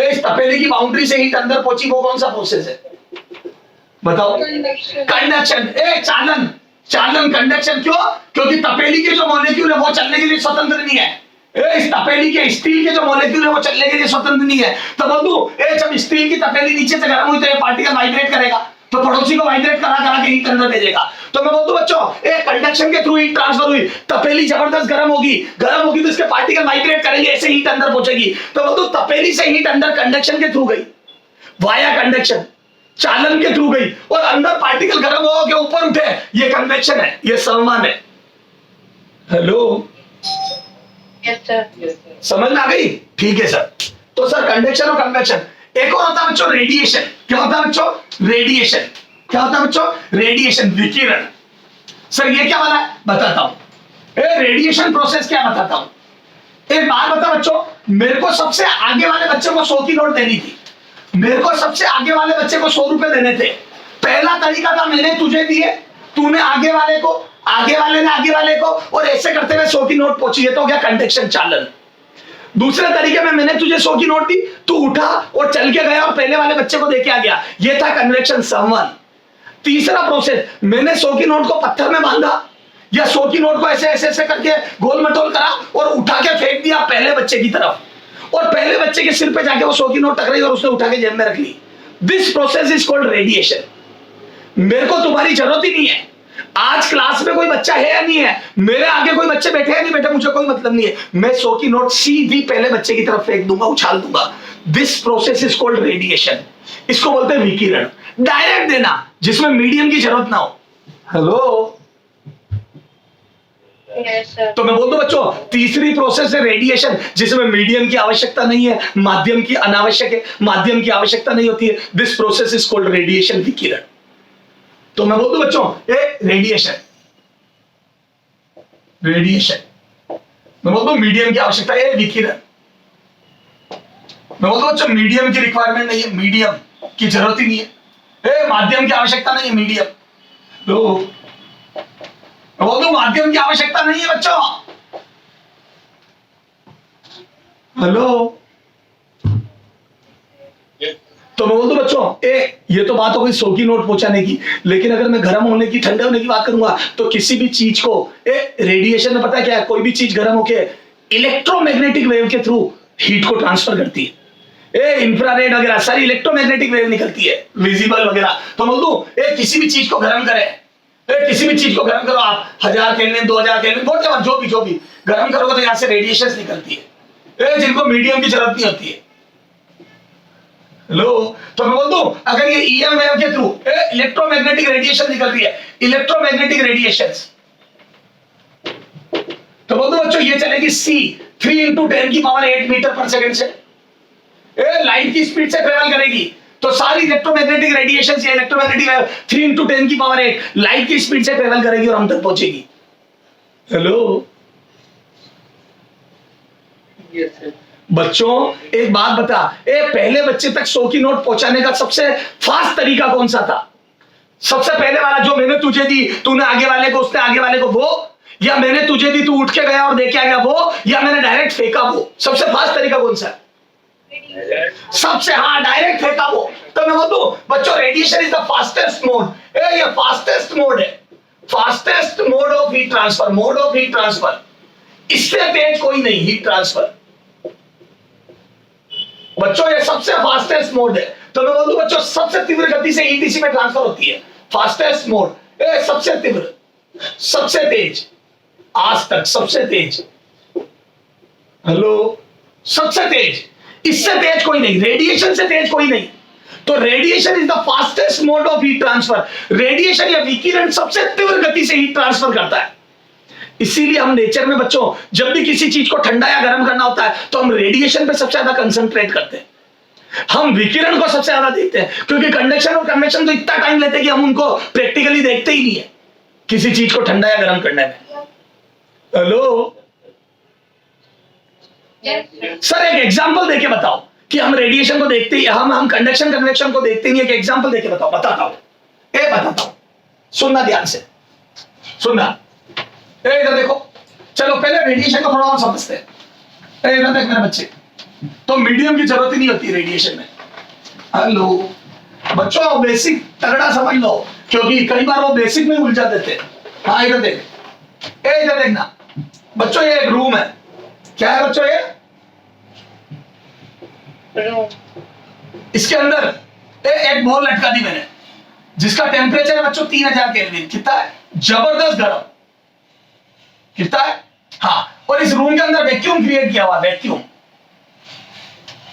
इस तपेली की बाउंड्री से हीट अंदर पहुंची, वो कौन सा प्रोसेस है? बताओ। Conduction. कंडक्शन, चालन, चालन कंडक्शन। क्यों? क्योंकि तपेली के जो मॉलिक्यूल है वो चलने के लिए स्वतंत्र नहीं है। इस तपेली के, स्टील के जो मॉलिक्यूल है वो चलने के लिए स्वतंत्र नहीं है। तो बोल दूं, जब स्टील की तपेली नीचे से गर्म हुई तो ये पार्टिकल वाइब्रेट करेगा, तो पड़ोसी को वाइब्रेट करा करा के हीट अंदर भेजेगा। तो मैं बोल दूं बच्चों, कंडक्शन के थ्रू हीट ट्रांसफर हुई, तपेली जबरदस्त गर्म होगी तो इसके पार्टिकल वाइब्रेट करेंगे, ऐसे हीट अंदर पहुंचेगी। तो बोल दूं तपेली से हीट अंदर कंडक्शन के थ्रू गई, वाया कंडक्शन, चालन के थ्रू गई, और अंदर पार्टिकल गर्म हो के ऊपर उठे, ये कन्वेक्शन है, ये संवहन है। Hello, Yes, sir. समझ में आ गई? ठीक है सर। तो सर कंडक्शन और कन्वेक्शन, एक और होता है बच्चों रेडिएशन। क्या होता है बच्चों? रेडिएशन। क्या होता है बच्चों? रेडिएशन, विकिरण। सर ये क्या वाला है? बताता हूं। रेडिएशन प्रोसेस क्या बताता हूं। एक बात बता बच्चों, मेरे को सबसे आगे वाले बच्चे को 100 की नोट देनी थी, मेरे को सबसे आगे वाले बच्चे को 100 रुपए देने थे। पहला तरीका था मैंने तुझे दिए, तूने आगे वाले को, आगे वाले ने आगे वाले को, और ऐसे करते हुए 100 की नोट पहुंची है, तो क्या कंडक्शन, चालन। दूसरे तरीके में मैंने तुझे 100 की नोट दी, तू उठा और चल के गया और पहले वाले बच्चे को देके आ गया, ये था कन्वेक्शन, संवहन। तीसरा प्रोसेस, मैंने 100 की नोट को पत्थर में बांधा, या 100 की नोट को ऐसे ऐसे ऐसे करके गोल मटोल करा और उठा के फेंक दिया पहले बच्चे की तरफ, और पहले बच्चे के सिर पे जाके वो 100 की नोट टकराई और उसने उठा के जेब में रख ली। This process is called radiation. मेरे को तुम्हारी जरूरत ही नहीं है। आज क्लास में कोई बच्चा है या नहीं है, मेरे आगे कोई बच्चे बैठे या नहीं बैठे, मुझे कोई मतलब नहीं है। मैं 100 की नोट सीधी पहले बच्चे की तरफ फेंक दूंगा, उछाल दूंगा। This process is called radiation. इसको बोलते हैं विकिरण। डायरेक्ट देना, जिसमें मीडियम की जरूरत ना हो। Hello, Yes, sir. तो मैं बोल दूं बच्चों, तीसरी प्रोसेस है रेडिएशन, जिसमें मीडियम की आवश्यकता नहीं है, माध्यम की अनावश्यक है, माध्यम की आवश्यकता नहीं होती है। This process is called radiation, विकिरण। तो मैं बोल दूं बच्चों, रेडिएशन, रेडिएशन। मैं बोल दूं मीडियम की आवश्यकता है, विकिरण। मैं बोल दूं बच्चों, मीडियम की रिक्वायरमेंट नहीं है, मीडियम की जरूरत ही नहीं है। माध्यम की आवश्यकता नहीं है, मीडियम। तो बोल दो माध्यम की आवश्यकता नहीं है बच्चों। हेलो, तो मैं बोल दूं बच्चों, ये तो बात हो गई 100 की नोट पहुंचाने की, लेकिन अगर मैं गर्म होने की, ठंडे होने की बात करूंगा, तो किसी भी चीज को रेडिएशन में पता है क्या है, कोई भी चीज गर्म होके इलेक्ट्रोमैग्नेटिक वेव के थ्रू हीट को ट्रांसफर करती है। इंफ्रारेड वगैरह सारी इलेक्ट्रोमैग्नेटिक वेव निकलती है, विजिबल वगैरह। तो बोल दूं, किसी भी चीज को गर्म करे, किसी भी चीज को गर्म करो आप, 1000 केल्विन, 2000 केल्विन, जो भी गर्म करोगे तो यहां से रेडिएशन निकलती है, जिनको मीडियम की जरूरत नहीं होती है। हेलो, तो मैं बोल दूं, अगर ये ईएम वेव के थ्रू इलेक्ट्रोमैग्नेटिक रेडिएशन निकल रही है, इलेक्ट्रोमैग्नेटिक रेडिएशन, तो बोल दो बच्चों, ये चलेगी सी 3 × 10⁸ मीटर पर सेकंड से, लाइट की स्पीड से ट्रेवल करेगी। तो सारी इलेक्ट्रोमैग्नेटिक रेडिएशन या इलेक्ट्रोमैग्नेटिक वेव 3 × 10⁸ लाइट की स्पीड से ट्रेवल करेगी और हम तक पहुंचेगी। हेलो बच्चों, एक बात बता, पहले बच्चे तक 100 की नोट पहुंचाने का सबसे फास्ट तरीका कौन सा था? सबसे पहले वाला जो मैंने तुझे दी, तूने आगे वाले को, उसने आगे वाले को, वो, या मैंने तुझे दी, तू उठ के गया और देखे आ गया, वो, या मैंने डायरेक्ट फेंका, वो? सबसे फास्ट तरीका कौन सा है? सबसे, हाँ, डायरेक्ट फेंका वो। तो मैं बोलूं बच्चों, radiation is the fastest mode. ये फास्टेस्ट मोड है, fastest mode of heat transfer, mode of heat transfer. इससे तेज कोई नहीं हीट ट्रांसफर बच्चों, ये सबसे फास्टेस्ट मोड है। तो मैं बोलूं बच्चों, सबसे तीव्र गति से हीट इसी में ट्रांसफर होती है, फास्टेस्ट मोड, सबसे तीव्र, सबसे तेज, आज तक सबसे तेज। हेलो, सबसे तेज, इससे तेज कोई नहीं, रेडिएशन से तेज कोई नहीं। तो radiation is the fastest mode of heat transfer. Radiation या विकिरण सबसे तीव्र गति से हीट ट्रांसफर करता है। इसीलिए हम नेचर में बच्चों जब भी किसी चीज को ठंडा या गर्म करना होता है तो हम रेडिएशन पे सबसे ज्यादा कंसंट्रेट करते हैं, हम विकिरण को सबसे ज्यादा देखते हैं, क्योंकि कंडक्शन और कन्वेक्शन तो इतना टाइम लेते हैं कि हम उनको प्रैक्टिकली देखते ही नहीं है किसी चीज को ठंडा या गर्म करने में। हेलो सर, एक एग्जांपल देके बताओ कि हम रेडिएशन को देखते ही, हम कंडक्शन कन्वेक्शन को देखते नहीं। एक एग्जांपल देके बताओ। बताता हूं, सुनना ध्यान से, सुनना। इधर देखो, चलो पहले रेडिएशन को थोड़ा और समझते हैं। इधर देख मेरे बच्चे, तो मीडियम की जरूरत ही नहीं होती रेडिएशन में। हेलो बच्चों, बेसिक तगड़ा समझ लो, क्योंकि कई बार वो बेसिक में उलझा देते हैं। हाँ इधर देख, इधर देखना बच्चों, ये एक रूम है। क्या है बच्चों ये? रूम। इसके अंदर एक बॉल लटका दी मैंने, जिसका टेम्परेचर है बच्चों 3000 केल्विन। कितना है? जबरदस्त गर्म। कितना है? हाँ, और इस रूम के अंदर वैक्यूम क्रिएट किया हुआ, वैक्यूम,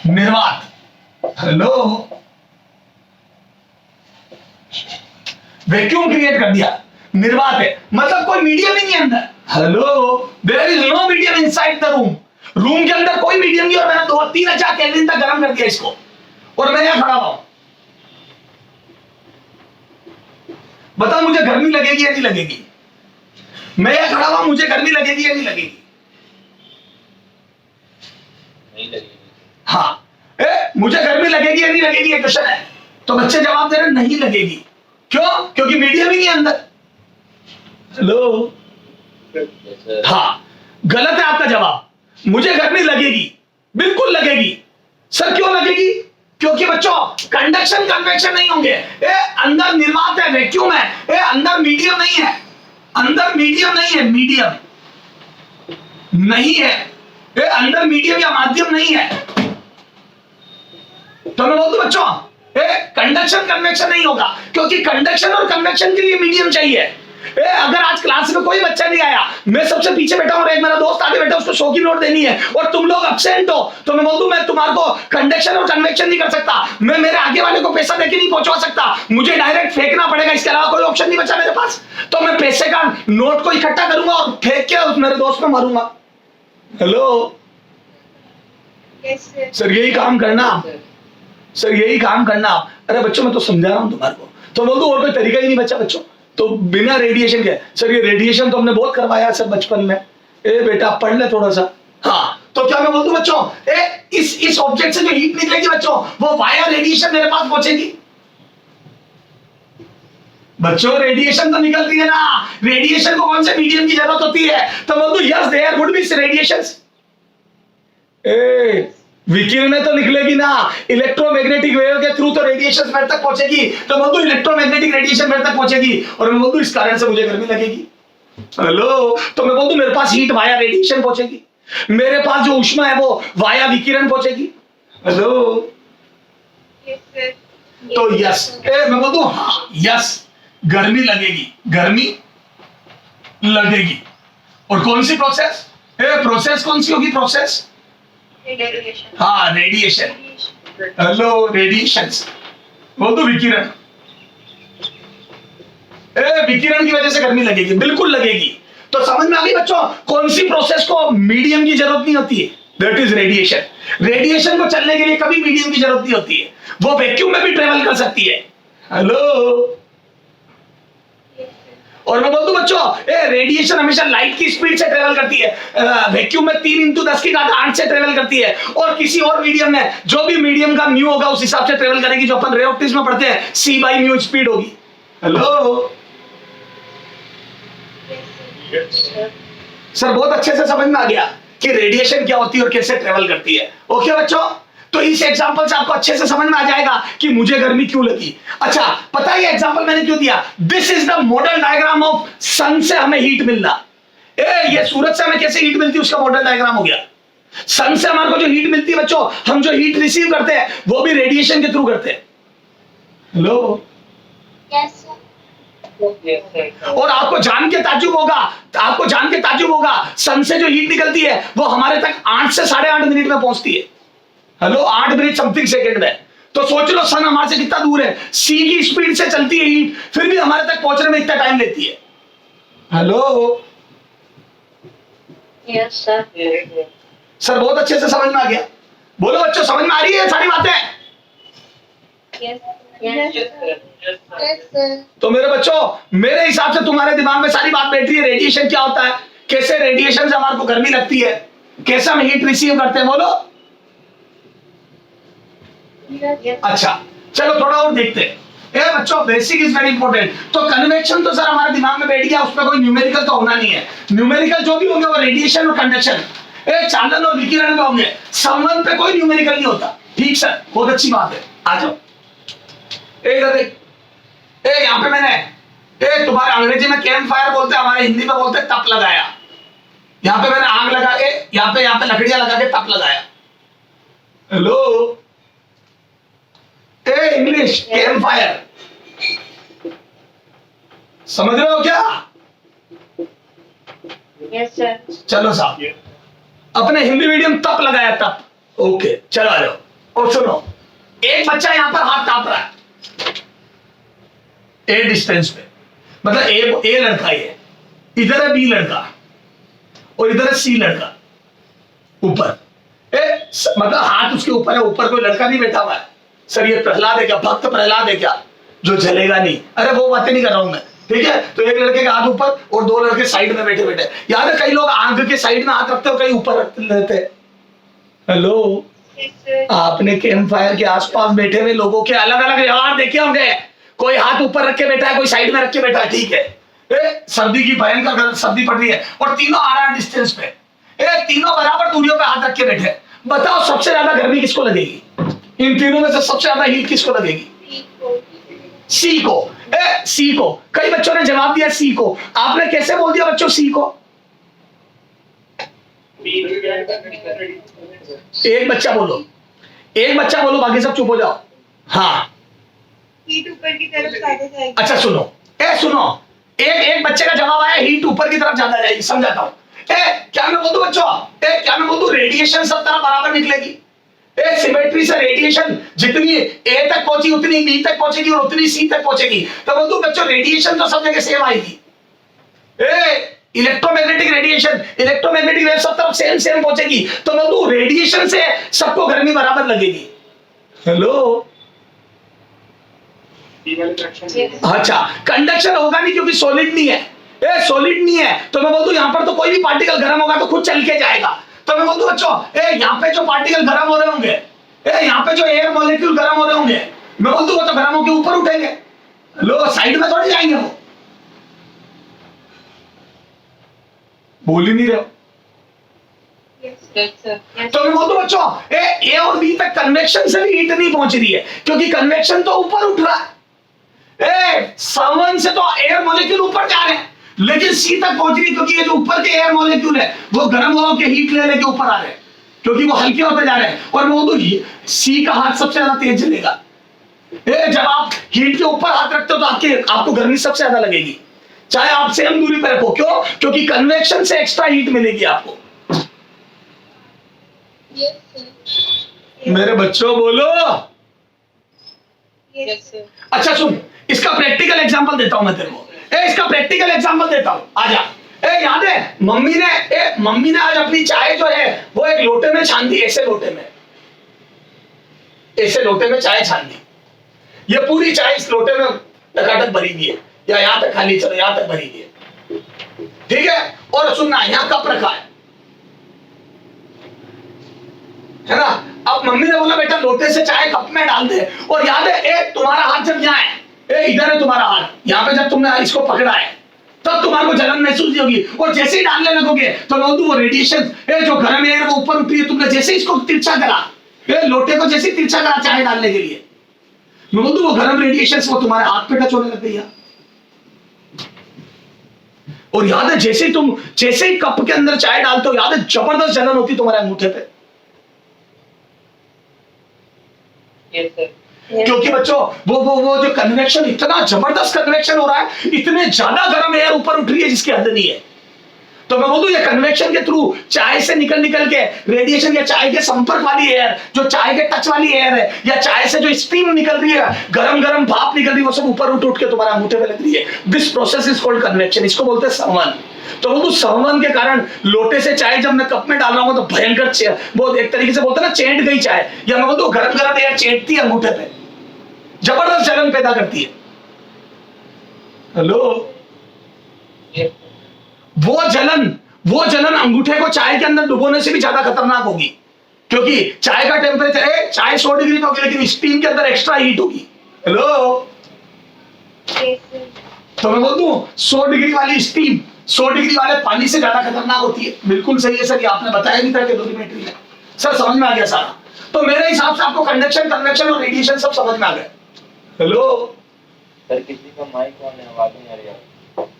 निर्वात। हेलो, वैक्यूम क्रिएट कर दिया, निर्वात है, मतलब कोई मीडियम ही नहीं अंदर। Hello, there is no medium inside the room. Room के अंदर कोई मीडियम नहीं, और मैंने 3000 केल्विन तक गर्म कर दिया इसको, और मैं यहां खड़ा हूं। बताओ मुझे गर्मी लगेगी या नहीं लगेगी? मैं यहां खड़ा हुआ, मुझे गर्मी लगेगी या नहीं लगेगी? नहीं लगेगी। हाँ, मुझे गर्मी लगेगी या नहीं लगेगी, ये क्वेश्चन है। तो बच्चे जवाब दे रहे नहीं लगेगी। क्यों? क्योंकि मीडियम ही नहीं अंदर। हेलो, हाँ, गलत है आपका जवाब। मुझे गर्मी लगेगी, बिल्कुल लगेगी। सर क्यों लगेगी? क्योंकि बच्चों कंडक्शन कन्वेक्शन नहीं होंगे, अंदर निर्वात है, वैक्यूम है, अंदर मीडियम नहीं है, अंदर मीडियम नहीं है, मीडियम नहीं है, अंदर मीडियम या माध्यम नहीं है। तो मैं बोल दूं बच्चों, कंडक्शन कन्वेक्शन नहीं होगा, क्योंकि कंडक्शन और कन्वेक्शन के लिए मीडियम चाहिए। अगर आज क्लास में कोई बच्चा नहीं आया, मैं सबसे पीछे बैठा हूं और एक मेरा दोस्त आगे बैठा, उसको 100 की नोट देनी है, और तुम लोग अब्सेंट हो, तो मैं बोल दूं मैं तुम्हारे को कंडक्शन और कन्वेक्शन नहीं कर सकता, मैं मेरे आगे वाले को पैसा देके नहीं पहुंचा सकता, मुझे डायरेक्ट फेंकना पड़ेगा, इसके अलावा कोई ऑप्शन नहीं बचा मेरे पास। तो मैं पैसे का नोट को इकट्ठा करूंगा और फेंक के उस मेरे दोस्त में मारूंगा। हेलो सर, यही काम करना, सर यही काम करना। अरे बच्चों मैं तो समझा रहा हूं तुम्हारे को, तो बोल दो और कोई तरीका ही नहीं बचा बच्चों। तो बिना रेडिएशन के, सर ये रेडिएशन तो हमने बहुत करवाया सर बचपन में, बेटा पढ़ ले थोड़ा सा। हाँ, तो क्या मैं बोल दूं बच्चों, इस ऑब्जेक्ट से जो हीट निकलेगी बच्चों, वो वाया रेडिएशन मेरे पास पहुंचेगी। बच्चों रेडिएशन तो निकलती है ना, रेडिएशन को कौन से मीडियम की जरूरत होती है? तो बोल दो yes there would be radiations. विकिरण तो निकलेगी ना, इलेक्ट्रोमैग्नेटिक वेव के थ्रू तो रेडिएशन मेरे तक पहुंचेगी, तो बोल दो इलेक्ट्रोमैग्नेटिक रेडिएशन मेरे तक पहुंचेगी, और मैं बोल दू इस कारण से मुझे गर्मी लगेगी। हेलो, तो मैं बोल दू मेरे पास हीट वाया रेडिएशन पहुंचेगी, मेरे पास जो ऊष्मा है वो वाया विकिरण पहुंचेगी। हेलो, तो यस, मैं बोल दू हाँ यस, गर्मी लगेगी, गर्मी लगेगी। और कौन सी प्रोसेस? प्रोसेस कौन सी होगी? प्रोसेस हाँ रेडिएशन। हेलो, रेडिएशंस बोल दो विकिरण। विकिरण की वजह से गर्मी लगेगी, बिल्कुल लगेगी। तो समझ में आ गई बच्चों, कौन सी प्रोसेस को मीडियम की जरूरत नहीं होती है? That is radiation. रेडिएशन को चलने के लिए कभी मीडियम की जरूरत नहीं होती है, वो वैक्यूम में भी ट्रेवल कर सकती है। हेलो, और मैं बोल दूं बच्चों, रेडिएशन हमेशा लाइट की स्पीड से ट्रेवल करती है, वैक्यूम में 3 × 10⁸ से ट्रेवल करती है, और किसी और मीडियम में जो भी मीडियम का म्यू होगा उस हिसाब से ट्रेवल करेगी, जो अपन रे ऑप्टिक्स में पढ़ते हैं c/μ स्पीड होगी। हेलो सर, बहुत अच्छे से समझ में आ गया कि रेडिएशन क्या होती है और कैसे ट्रेवल करती है। ओके बच्चों, तो इस एग्जांपल से आपको अच्छे से समझ में आ जाएगा कि मुझे गर्मी क्यों लगी। अच्छा, पता है ये एग्जांपल मैंने क्यों दिया? This is the model diagram of sun से हमें हीट मिलना। ये सूरज से हमें कैसे हीट मिलती है उसका मॉडल डायग्राम हो गया। सन से हमारे को जो हीट मिलती है बच्चों, हम जो हीट रिसीव करते हैं वो भी रेडिएशन के थ्रू करते हैं। हेलो, और आपको जान के ताज्जुब होगा, सन से जो हीट निकलती है वो हमारे तक 8 से 8.5 मिनट में पहुंचती है। हेलो, 8 मिनट समथिंग सेकंड में। तो सोच लो सन हमारे से कितना दूर है, सी की स्पीड से चलती है हीट, फिर भी हमारे तक पहुंचने में इतना टाइम लेती है। Hello, Yes, sir. सर बहुत अच्छे से समझ में आ गया। बोलो बच्चों, समझ में आ रही है सारी बातें? Yes. Yes, sir. Yes, sir. तो मेरे बच्चों, मेरे हिसाब से तुम्हारे दिमाग में सारी बात बैठ रही है। रेडिएशन क्या होता है, कैसे रेडिएशन से हमारे को गर्मी लगती है, कैसे हम हीट रिसीव करते हैं, बोलो। Yes. अच्छा चलो थोड़ा और देखते हैं। ए बच्चों, बेसिक इज वेरी इंपॉर्टेंट। तो कन्वेक्शन तो सर हमारे दिमाग में बैठ गया, उसमें कोई न्यूमेरिकल तो होना नहीं है। न्यूमेरिकल जो भी होंगे वो रेडिएशन और कंडक्शन, चालन और विकिरण में होंगे। संबंध पे कोई न्यूमेरिकल नहीं होता। ठीक सर, बहुत अच्छी बात है। आ जाओ। इधर देख, यहाँ पे मैंने तुम्हारे अंग्रेजी में कैंप फायर बोलते हैं, हमारे हिंदी में बोलते हैं तप लगाया। यहाँ पे मैंने आग लगा के, यहाँ पे लकड़ियां लगा के तप लगाया। हेलो, इंग्लिश कैंप फायर, समझ रहे हो क्या? Yes, sir. चलो साहब, अपने हिंदी मीडियम तप लगाया, तप। ओके चलो आ जाओ। और सुनो, एक बच्चा यहाँ पर हाथ ताप रहा है ए डिस्टेंस पे, मतलब ए लड़का ये, इधर है बी लड़का और इधर है सी लड़का ऊपर। मतलब हाथ उसके ऊपर है, ऊपर कोई लड़का नहीं बैठा हुआ है। सर ये प्रहलाद है क्या, भक्त प्रहलाद है क्या जो जलेगा नहीं? अरे वो बातें नहीं कर रहा हूं मैं, ठीक है। तो एक लड़के का हाथ ऊपर और दो लड़के साइड में बैठे बैठे। याद है कई लोग आंख के साइड में हाथ रखते हो, कहीं ऊपर रख लेते हैं। Hello, Yes, sir. आपने कैंप फायर के आसपास बैठे हुए लोगों के अलग अलग व्यवहार देखे होंगे। कोई हाथ ऊपर रख के बैठा है, कोई साइड में रख के बैठा है, ठीक है। सर्दी की भयंकर सर्दी पड़ रही है और तीनों आ रहा है डिस्टेंस पे, तीनों बराबर दूरियों पे हाथ रख के बैठे। बताओ सबसे ज्यादा गर्मी किसको लगेगी? इन तीनों में से सबसे ज्यादा हीट किसको लगेगी? सी को। सी को। कई बच्चों ने जवाब दिया सी को। आपने कैसे बोल दिया बच्चों सी को? एक बच्चा बोलो, एक बच्चा बोलो, बाकी सब चुप हो जाओ। हाँ हीट ऊपर की तरफ ज्यादा जाएगी। अच्छा सुनो, सुनो, एक बच्चे का जवाब आया हीट ऊपर की तरफ ज्यादा जाएगी। समझाता हूं। क्या मैं बोल दूं बच्चों, क्या मैं बोल दूं रेडिएशन सब तरफ बराबर निकलेगी। सिमेट्री से रेडिएशन जितनी ए तक पहुंची उतनी बी तक पहुंचेगी और उतनी सी तक पहुंचेगी। तो बोल दूं बच्चों रेडिएशन तो सब जगह सेम आएगी। इलेक्ट्रोमैग्नेटिक रेडिएशन, इलेक्ट्रोमैग्नेटिक वेव सब तरफ सेम सेम पहुंचेगी। तो बोल दूं रेडिएशन से सबको गर्मी बराबर लगेगी। हेलो, अच्छा कंडक्शन होगा नहीं क्योंकि सॉलिड नहीं है। सॉलिड नहीं है तो मैं बोल दूं यहां पर तो कोई भी पार्टिकल गर्म होगा तो खुद चल के जाएगा। तो मैं बोल दूं बच्चों यहां पे जो पार्टिकल गर्म हो रहे होंगे, यहां पे जो एयर मॉलिक्यूल गर्म हो रहे होंगे, मैं बोल दूं वो तो गर्म होकर ऊपर उठेंगे। लो साइड में थोड़ी जाएंगे वो। बोल ही नहीं रहे हो। Yes, sir. Yes. तो मैं बोल दूं बच्चों ए और बी तक कन्वेक्शन से भी हीट नहीं पहुंच रही है क्योंकि कन्वेक्शन तो ऊपर उठ रहा है। संवन से तो एयर मॉलिक्यूल ऊपर जा रहे हैं लेकिन सी तक पहुंच रही है क्योंकि ये जो ऊपर के एयर मॉलिक्यूल है वो गर्म होकर के हीट ले लेके ऊपर आ रहे हैं क्योंकि वो हल्के होते जा रहे हैं। और मैं बोल दूं सी का हाथ सबसे ज्यादा तेज जलेगा। जब आप हीट के ऊपर हाथ रखते हो तो आपको गर्मी सबसे ज्यादा लगेगी, चाहे आप सेम दूरी पर रखो। क्यों? क्योंकि कन्वेक्शन से एक्स्ट्रा हीट मिलेगी आपको। Yes, sir. मेरे बच्चों बोलो। Yes, sir. अच्छा सुन, इसका प्रैक्टिकल एग्जांपल देता हूं मैं तेरे को। इसका प्रैक्टिकल एग्जांपल देता हूं, आजा। याद है मम्मी ने आज अपनी चाय जो है वो एक लोटे में छान दी। ऐसे लोटे में चाय छान दी। ये पूरी चाय इस लोटे में टकाटक भरी हुई है, या यहां तक खाली, चलो यहां तक भरी हुई है, ठीक है। और सुनना, यहां कप रखा है ना। अब मम्मी ने बोला बेटा लोटे से चाय कप में डाल दे। और याद है तुम्हारा हाथ जब यहाँ है, इधर है तुम्हारा हाथ, यहाँ पे जब तुमने इसको पकड़ा है तब तुम्हारे को जलन महसूस नहीं होगी। और जैसे ही डालने लगोगे तो वो रेडिएशन जो गर्म एयर वो ऊपर उठती है। तुमने जैसे ही इसको तिरछा करा, लोटे को जैसे ही तिरछा करा चाय डालने के लिए, मैं बोल दूं वो गर्म रेडिएशन वो तुम्हारे हाथ पे टच होने लग गई। और याद है जैसे ही कप के अंदर चाय डालते हो, याद है जबरदस्त जलन होती तुम्हारे अंगूठे पे। Yes, sir. क्योंकि बच्चों वो जो कन्वेक्शन, इतना जबरदस्त कन्वेक्शन हो रहा है, इतने ज्यादा गर्म एयर ऊपर उठ रही है जिसकी हद नहीं है। तो मैं बोलूं ये कन्वेक्शन के थ्रू चाय से निकल के रेडिएशन या चाय के संपर्क वाली एयर, जो चाय के टच वाली एयर है, या चाय से जो स्टीम निकल रही है, गरम गरम भाप निकल रही है, वो सब ऊपर उठ के तुम्हारा अंगूठे पे लग रही है। This process is called convection. इसको बोलते हैं संवहन। तो वो संवहन के कारण लोटे से चाय जब मैं कप में डाल रहा हूं तो भयंकर वो एक तरीके से बोलते हैं ना चेंट गई चाय, या मैं बोलूं गरम गरम एयर चेंटती है अंगूठे पे, जबरदस्त जलन पैदा करती है। हेलो, वो जलन अंगूठे को चाय के अंदर डुबोने से भी ज्यादा खतरनाक होगी, क्योंकि चाय का टेम्परेचर चाय 100 डिग्री में होगी, लेकिन स्टीम के अंदर एक्स्ट्रा हीट होगी। हेलो, तो मैं बोल दूं 100 डिग्री वाली स्टीम 100 डिग्री वाले पानी से ज्यादा खतरनाक होती है। बिल्कुल सही है सर, ये आपने बताया नहीं था कैलोरीमेट्री में। सर समझ में आ गया सारा। तो मेरे हिसाब से आपको कंडक्शन, कन्वेक्शन और रेडिएशन सब समझ में आ गए। हेलो सर, किसी का माइक ऑन है, आवाज नहीं आ रही है।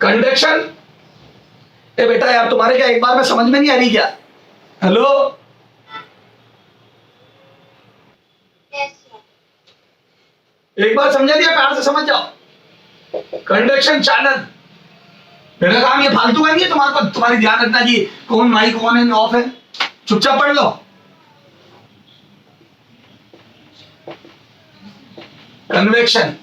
कंडक्शन, ए बेटा यार तुम्हारे क्या एक बार में समझ में नहीं आ रही क्या? हेलो, एक बार समझा दिया, प्यार से समझ जाओ। कंडक्शन चालन, मेरा काम ये फालतू का नहीं है तुम्हारे को, तुम्हारी ध्यान रखना कि कौन माइक ऑन है ऑफ है। चुपचाप पढ़ लो। कन्वेक्शन,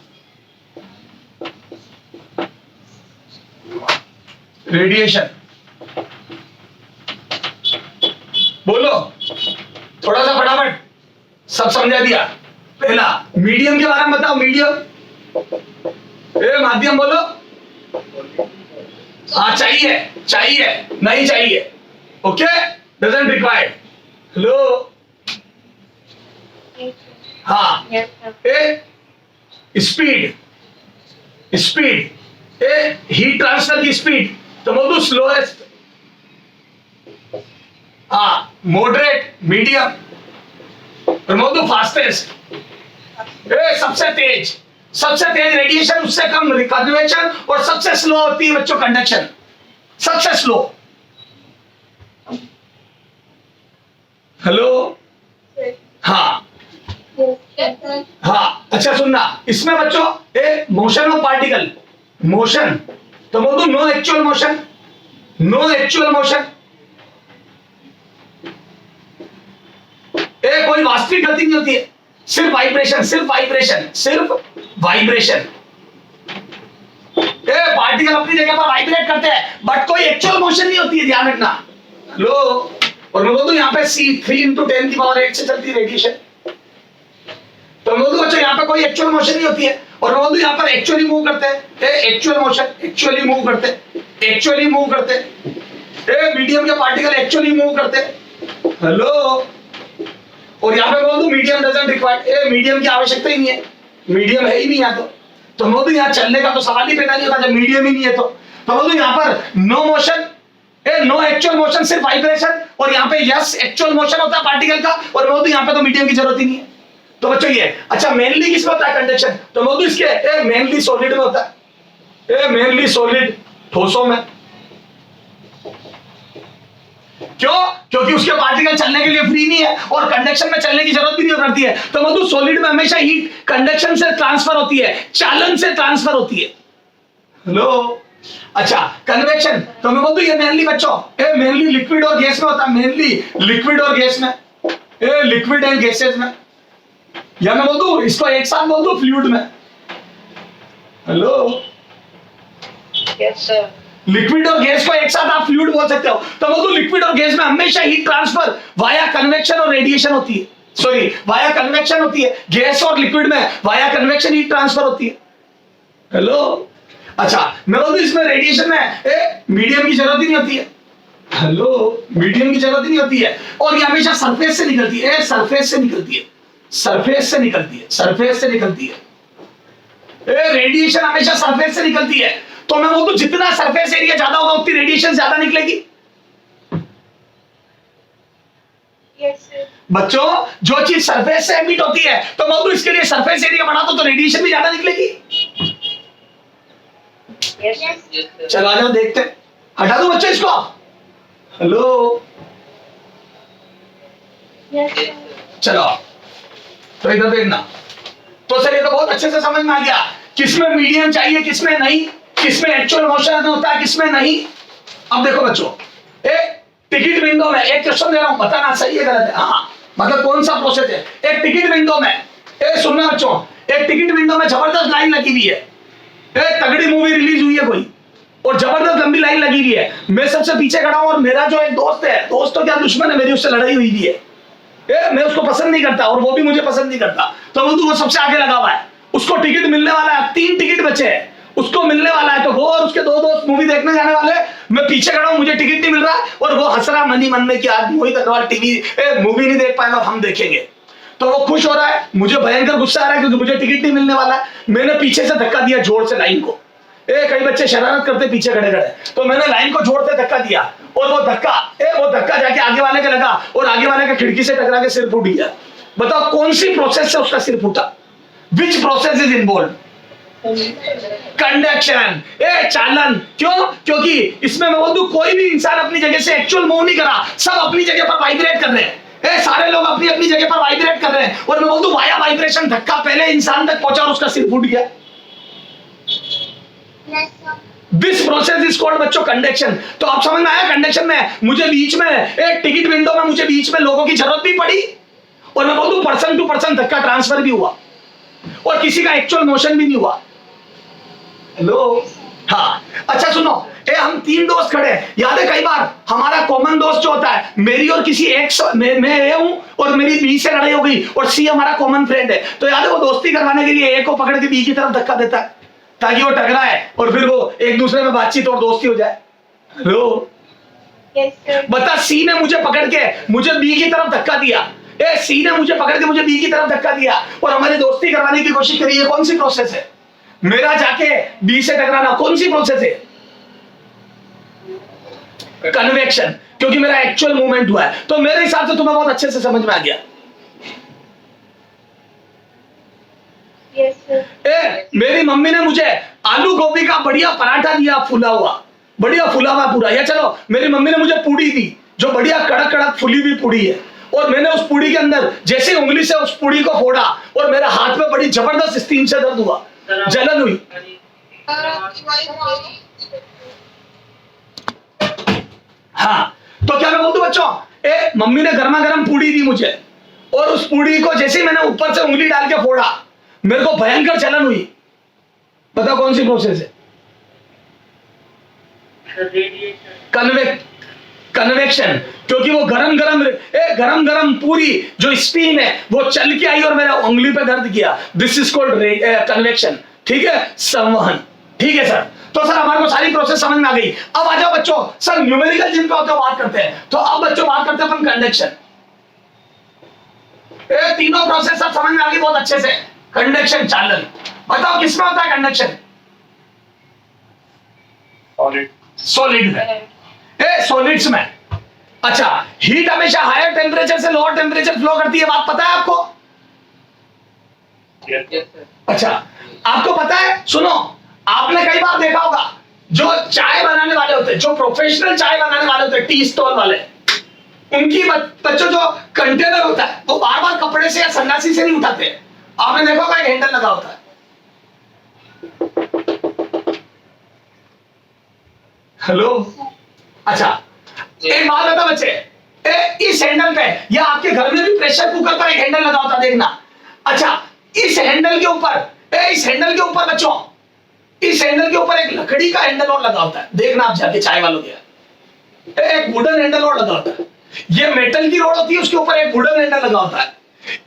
रेडिएशन, बोलो थोड़ा सा फटाफट। सब समझा दिया। पहला मीडियम के बारे में बताओ। मीडियम, माध्यम बोलो। हाँ चाहिए नहीं चाहिए, ओके, डजंट रिक्वायर्ड। हेलो, हाँ, स्पीड, हीट ट्रांसफर की स्पीड तो बोलो स्लोएस्ट, हाँ, मॉडरेट, मीडियम, बोलो फास्टेस्ट, सबसे तेज रेडिएशन, उससे कम कन्वेक्शन, और सबसे स्लो होती है बच्चों कंडक्शन, सबसे स्लो। हेलो, हाँ, अच्छा सुनना, इसमें बच्चों मोशन ऑफ पार्टिकल, मोशन तो बोल दो नो एक्चुअल मोशन, कोई वास्तविक गति नहीं होती है, सिर्फ वाइब्रेशन। पार्टिकल अपनी जगह पर वाइब्रेट करते हैं, बट कोई एक्चुअल मोशन नहीं होती है, ध्यान रखना। लो, और मैं बोल दूं यहाँ पे 3 × 10⁸ से चलती रेडिएशन। तो मैं बोल दूं बच्चों यहाँ पे कोई एक्चुअल मोशन नहीं होती है, और मैं बोल दूं यहाँ पर एक्चुअली मूव करते हैं, एक्चुअल मोशन, एक्चुअली मूव करते हैं, मीडियम के पार्टिकल एक्चुअली मूव करते हैं। हेलो, और यहाँ पे बोल दूं मीडियम डजंट रिक्वायर्ड, मीडियम की आवश्यकता ही नहीं है, मीडियम है ही नहीं यहाँ। तो बोल दूं यहाँ चलने का तो सवाल ही पैदा नहीं होता जब मीडियम ही नहीं है। तो बोल दूं यहाँ पर no motion, no actual motion, सिर्फ वाइब्रेशन, और यहाँ पे यस एक्चुअल मोशन होता है पार्टिकल का, और बोल दूं यहाँ पे तो मीडियम की जरूरत ही नहीं है। तो बच्चों ये अच्छा मेनली किसमें होता है कंडक्शन? तो बोल दूं इसके मेनली सॉलिड में होता है, मेनली सॉलिड, ठोसों में। क्यों? क्योंकि उसके पार्टिकल चलने के लिए फ्री नहीं है, और कंडक्शन में चलने की जरूरत भी नहीं पड़ती है। तो मतलब सॉलिड में हमेशा हीट कंडक्शन से ट्रांसफर होती है, चालन से ट्रांसफर होती है। हेलो, अच्छा कन्वेक्शन तो मैं बोलूं ये मेनली बच्चों मेनली लिक्विड और गैस में होता है, मेनली लिक्विड और गैस में, लिक्विड एंड गैसेस में, या मैं बोल दूं इसको एक साथ बोल दूं फ्लूइड में। हेलो, यस सर, लिक्विड और गैस को एक साथ आप फ्लूइड बोल सकते हो। तो बोल दूं लिक्विड और गैस में हमेशा हीट ट्रांसफर वाया कन्वेक्शन और रेडिएशन होती है, सॉरी वाया कन्वेक्शन होती है। गैस और लिक्विड में वाया कन्वेक्शन हीट ट्रांसफर होती है। हेलो, अच्छा मैं बोल दूं इसमें रेडिएशन में मीडियम की जरूरत ही नहीं होती है। हेलो, मीडियम की जरूरत ही नहीं होती है, और ये हमेशा सरफेस से निकलती है, सरफेस से निकलती है। रेडिएशन हमेशा सरफेस से निकलती है। तो मैं बोलूं जितना सरफेस एरिया ज्यादा होगा उतनी रेडिएशन ज्यादा निकलेगी। यस सर, बच्चों जो चीज सरफेस से एमिट होती है, तो मैं बोलूं इसके लिए सरफेस एरिया बढ़ा दो तो रेडिएशन भी ज्यादा निकलेगी। यस चलो आ जाओ देखते हैं, हटा दो बच्चों इसको। हेलो, यस चलो तो इधर देखना। तो सर ये तो बहुत अच्छे से समझ में आ गया किसमें मीडियम चाहिए, किसमें नहीं, किसमें एक्चुअल मोशन होता है, किसमें नहीं। अब देखो बच्चों एक टिकट विंडो में एक क्वेश्चन दे रहा हूं, बताना सही है गलत है। हाँ मतलब कौन सा प्रोसेस है। एक टिकट विंडो में, सुनना बच्चों, एक टिकट विंडो में जबरदस्त लाइन लगी हुई है, एक तगड़ी मूवी रिलीज हुई है कोई, और जबरदस्त लंबी लाइन लगी हुई है। मैं सबसे पीछे खड़ा हूं और मेरा जो एक दोस्त है, दोस्त तो क्या दुश्मन है, मेरी उससे लड़ाई हुई है, मैं उसको पसंद नहीं करता और वो भी मुझे पसंद नहीं करता, तो वो सबसे आगे लगा हुआ है, उसको टिकट मिलने वाला है, 3 टिकट बचे हैं, उसको मिलने वाला है, तो वो और उसके 2 दोस्त मूवी देखने जाने वाले, मैं पीछे खड़ा हूं, मुझे टिकट नहीं मिल रहा और वो हंस रहा मन ही मन में कि आज मोहित अग्रवाल मूवी नहीं देख पाएगा, हम देखेंगे। तो वो खुश हो रहा है, मुझे भयंकर गुस्सा आ रहा है क्योंकि मुझे टिकट नहीं मिलने वाला है। मैंने पीछे से धक्का दिया जोर से लाइन को, कई बच्चे शरारत करते पीछे खड़े खड़े, तो मैंने लाइन को जोर से धक्का दिया और वो धक्का जाके आगे वाले के लगा और आगे वाले का खिड़की से टकरा के सिर फूट गया। बताओ कौन सी प्रोसेस से उसका सिर फूटा, which process is involve? Conduction, चालन। क्यों? क्योंकि इसमें मैं बोल दूं कोई भी इंसान अपनी जगह से एक्चुअल मूव नहीं करा, सब अपनी जगह पर वाइब्रेट कर रहे हैं, सारे लोग अपनी अपनी जगह पर वाइब्रेट कर रहे हैं, और मैं बोल दूं वाया वाइब्रेशन धक्का पहले इंसान तक पहुंचा और उसका सिर फूट गया। दिस प्रोसेस इज कॉल्ड बच्चों कंडक्शन। तो आप समझ में आया, कंडक्शन में मुझे बीच में एक टिकट विंडो में मुझे बीच में लोगों की जरूरत भी पड़ी, और मैं बोल दूं पर्सन टू पर्सन धक्का ट्रांसफर भी हुआ, और किसी का एक्चुअल मोशन भी नहीं हुआ। हेलो, हाँ अच्छा सुनो, हम 3 दोस्त खड़े हैं, याद है कई बार हमारा कॉमन दोस्त जो होता है, मेरी और किसी एक मैं ए हूं और मेरी बी से लड़ाई हो गई और सी हमारा कॉमन फ्रेंड है, तो याद है वो दोस्ती करवाने के लिए ए को पकड़ के बी की तरफ धक्का देता है ताकि वो टकराए और फिर वो एक दूसरे में बातचीत और दोस्ती हो जाए। हेलो, बता सी ने मुझे पकड़ के मुझे बी की तरफ धक्का दिया, सी ने मुझे पकड़ के मुझे बी की तरफ धक्का दिया और हमारी दोस्ती करवाने की कोशिश करी, ये कौन सी प्रोसेस है? मेरा जाके बी से टकराना कौन सी प्रोसेस है? कन्वेक्शन, क्योंकि मेरा एक्चुअल मूवमेंट हुआ है। तो मेरे हिसाब से तुम्हें बहुत अच्छे से समझ में आ गया। मेरी मम्मी ने मुझे आलू गोभी का बढ़िया पराठा दिया, फूला हुआ, बढ़िया फूला हुआ पूरा, या चलो मेरी मम्मी ने मुझे पूड़ी दी जो बढ़िया कड़क कड़क फुली हुई पूड़ी है, और मैंने उस पूड़ी के अंदर जैसे उंगली से उस पूड़ी को फोड़ा और मेरे हाथ में बड़ी जबरदस्त स्टीम से दर्द हुआ, जलन हुई। हाँ, तो क्या मैं बोलूं बच्चों, मम्मी ने गर्मा गर्म पूड़ी दी मुझे और उस पूड़ी को जैसे ही मैंने ऊपर से उंगली डाल के फोड़ा, मेरे को भयंकर जलन हुई। बताओ कौन सी प्रोसेस है? कन्वेक्शन, क्योंकि वो गरम गरम पूरी जो स्टीम है वो चल के आई और मेरा उंगली पे दर्द किया। This is called convection. ठीक है, संवहन। ठीक है सर, तो सर हमारे को सारी प्रोसेस समझ में आ गई। अब आ जाओ बच्चों, सर न्यूमेरिकल जिन पे होते बात करते हैं, तो अब बच्चों बात करते हैं अपन कंडक्शन। तीनों प्रोसेस सब समझ में आ गई बहुत अच्छे से। कंडक्शन, चालन, बताओ किसमें होता है कंडक्शन? सॉलिड में, सॉलिड्स में। अच्छा, हीट हमेशा हायर टेम्परेचर से लोअर टेम्परेचर फ्लो करती है, बात पता है आपको? अच्छा, आपको पता है, सुनो, आपने कई बार देखा होगा जो चाय बनाने वाले होते हैं, जो प्रोफेशनल चाय बनाने वाले होते हैं, टी स्टॉल वाले, उनकी बच्चों जो कंटेनर होता है वो बार बार कपड़े से या सन्नासी से नहीं उठाते। आपने देखा होगा एक हैंडल लगा होता है। हेलो, अच्छा एक बात बता बच्चे, इस हैंडल पे या आपके घर में भी प्रेशर कुकर पर एक हैंडल लगा होता, देखना। अच्छा, इस हैंडल के ऊपर बच्चों, इस हैंडल के ऊपर एक लकड़ी का हैंडल और लगा होता है, देखना आप जाके चाय वालों के, एक वुडन हैंडल और लगा होता है। ये मेटल की रोड होती है, उसके ऊपर एक वुडन हैंडल लगा होता है।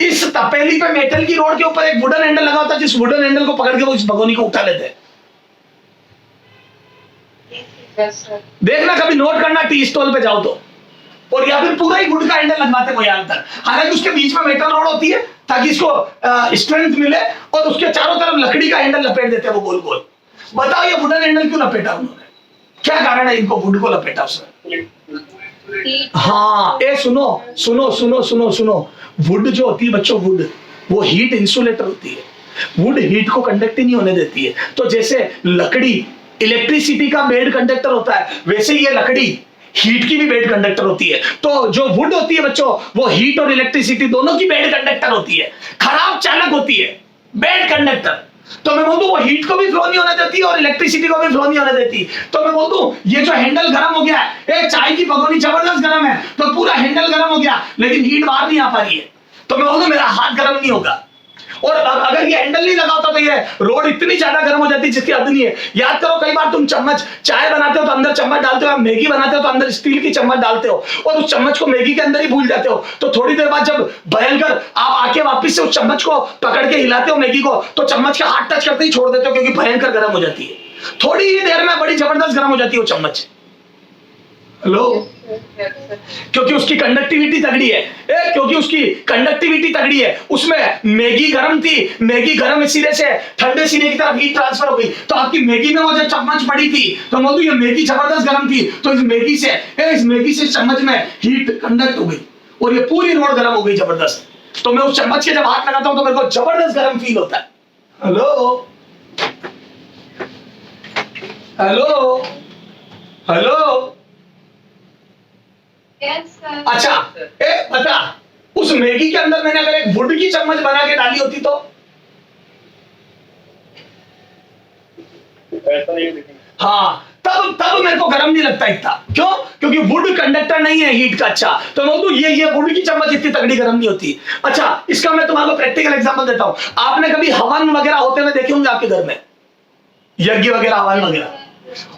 इस तपेली पे मेटल की रोड के ऊपर एक वुडन हैंडल लगा होता है, जिस वुडन हैंडल को पकड़ के वो इस भगोनी को उठा लेते हैं। देखना, कभी नोट करना, टी स्टॉल पे जाओ तो, और या फिर पूरा ही वुड का हैंडल लगवाते कोई अंतर, हालांकि उसके बीच में मेटल रोड होती है ताकि इसको स्ट्रेंथ मिले, और उसके चारों तरफ लकड़ी का हैंडल लपेट देते हैं वो गोल गोल। बताओ ये वुडन हैंडल क्यों लपेटा उन्होंने? क्या कारण है इनको वुड को लपेटा उसने? हाँ, सुनो, वुड जो होती है बच्चों, वुड वो हीट इंसुलेटर होती है। वुड हीट को कंडक्ट नहीं होने देती है। तो जैसे लकड़ी इलेक्ट्रिसिटी का बेड कंडक्टर होता है, वैसे ये लकड़ी हीट की भी बेड कंडक्टर होती है। तो जो वुड होती है बच्चों, वो हीट और इलेक्ट्रिसिटी दोनों की बेड कंडक्टर होती है। खराब चालक होती है, बेड कंडक्टर। तो मैं बोल दूं वो हीट को भी फ्लो नहीं होने देती और इलेक्ट्रिसिटी को भी फ्लो नहीं होने देती। तो मैं बोल दूं ये जो हैंडल गर्म हो गया है, चाय की भगोनी जबरदस्त गर्म है तो पूरा हैंडल गर्म हो गया, लेकिन हीट बाहर नहीं आ पा रही है। तो मैं बोल दूं मेरा हाथ गर्म नहीं होगा। और अगर ये हैंडल नहीं लगा होता तो ये रोड इतनी ज्यादा गर्म हो जाती जिसकी हद नहीं है। याद करो कई बार तुम चम्मच चाय बनाते हो तो अंदर चम्मच डालते हो, मैगी बनाते हो तो अंदर स्टील की चम्मच डालते हो और उस चम्मच को मैगी के अंदर ही भूल जाते हो। तो थोड़ी देर बाद जब भयंकर आप आके वापस से उस चम्मच को पकड़ के हिलाते हो मैगी को, तो चम्मच का हाथ टच करते ही छोड़ देते हो क्योंकि भयंकर गर्म हो जाती है। थोड़ी ही देर में बड़ी जबरदस्त गर्म हो जाती है वो चम्मच। हेलो, क्योंकि उसकी कंडक्टिविटी तगड़ी है, क्योंकि उसकी कंडक्टिविटी तगड़ी है। उसमें मैगी गर्म थी, मैगी गर्म सिरे से ठंडे सिरे की तरफ हीट ट्रांसफर हो गई। तो आपकी मैगी में वो जो चम्मच पड़ी थी तो बोल दूं ये मैगी जबरदस्त गर्म थी, तो इस मैगी से चम्मच में हीट कंडक्ट हो गई और ये पूरी रोड गर्म हो गई जबरदस्त। तो मैं उस चम्मच के जब हाथ लगाता हूं तो मेरे को जबरदस्त गर्म फील होता है। हेलो हेलो हेलो, अच्छा बता, उस मैगी के अंदर मैंने अगर एक वुड की चम्मच बना के डाली होती तो हाँ, तब मेरे को गर्म नहीं लगता इतना। क्यों? क्योंकि वुड कंडक्टर नहीं है हीट का। अच्छा, तो मैं बोलूं ये वुड की चम्मच इतनी तगड़ी गर्म नहीं होती। अच्छा, इसका मैं तुम्हारे प्रैक्टिकल एग्जांपल देता हूं। आपने कभी हवन वगैरह होते हुए देखे होंगे आपके घर में, यज्ञ वगैरह हवन वगैरह,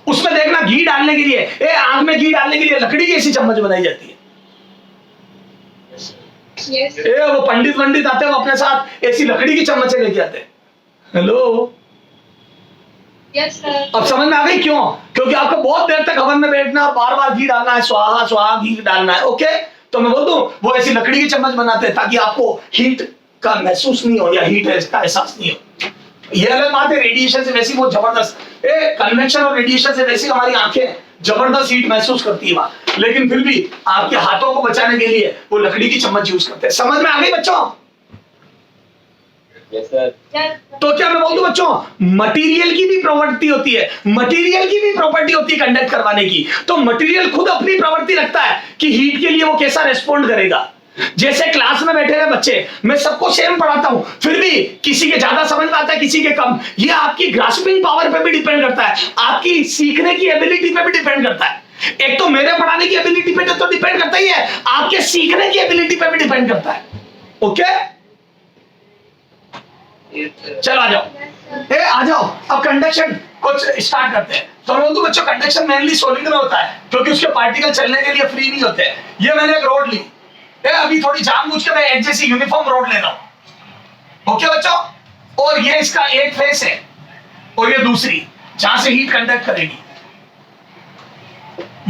उसमें देखना घी डालने के लिए आग में घी डालने के लिए लकड़ी की ऐसी चम्मच बनाई जाती है। वो पंडित आते हैं, वो अपने साथ ऐसी लकड़ी की चम्मचें लेके आते हैं। हेलो, अब समझ में आ गई क्यों? क्योंकि आपको बहुत देर तक हवन में बैठना और बार बार घी डालना है, स्वाहा स्वाहा घी डालना है। ओके, तो मैं बोल दूं वो ऐसी लकड़ी की चम्मच बनाते हैं ताकि आपको हीट का महसूस नहीं हो या हीट का एहसास नहीं हो। ये अलग बात है, रेडिएशन से वैसी बहुत जबरदस्त कन्वेक्शन और रेडिएशन से वैसी हमारी आंखें जबरदस्त हीट महसूस करती है वहां, लेकिन फिर भी आपके हाथों को बचाने के लिए वो लकड़ी की चम्मच यूज करते हैं। समझ में आ गई बच्चों? Yes sir. तो क्या मैं बोल दूं बच्चों, मटेरियल की भी प्रॉपर्टी होती है, मटेरियल की भी प्रॉपर्टी होती है कंडक्ट करवाने की। तो मटेरियल खुद अपनी प्रॉपर्टी रखता है कि हीट के लिए वो कैसा रेस्पॉन्ड करेगा। जैसे क्लास में बैठे हुए बच्चे, मैं सबको सेम पढ़ाता हूं, फिर भी किसी के ज्यादा समझ में आता है, किसी के कम। ये आपकी ग्रास्पिंग पावर पे भी डिपेंड करता है, आपकी सीखने की एबिलिटी पे भी डिपेंड करता है। एक तो मेरे पढ़ाने की एबिलिटी पे तो डिपेंड करता ही है, आपके सीखने की एबिलिटी पे भी डिपेंड करता है। ओके, चलो आ जाओ, आ जाओ, अब कंडक्शन कुछ स्टार्ट करते हैं। तो मैं बोलूं बच्चों, कंडक्शन मेनली सॉलिड में होता है क्योंकि उसके पार्टिकल चलने के लिए फ्री नहीं होते। ये मैंने एक रोड ली, अभी थोड़ी जानबूझ के मैं एक जैसी यूनिफॉर्म रोड ले रहा हूं। ओके बच्चों, और ये इसका एक फेस है और ये दूसरी, जहां से हीट कंडक्ट करेगी।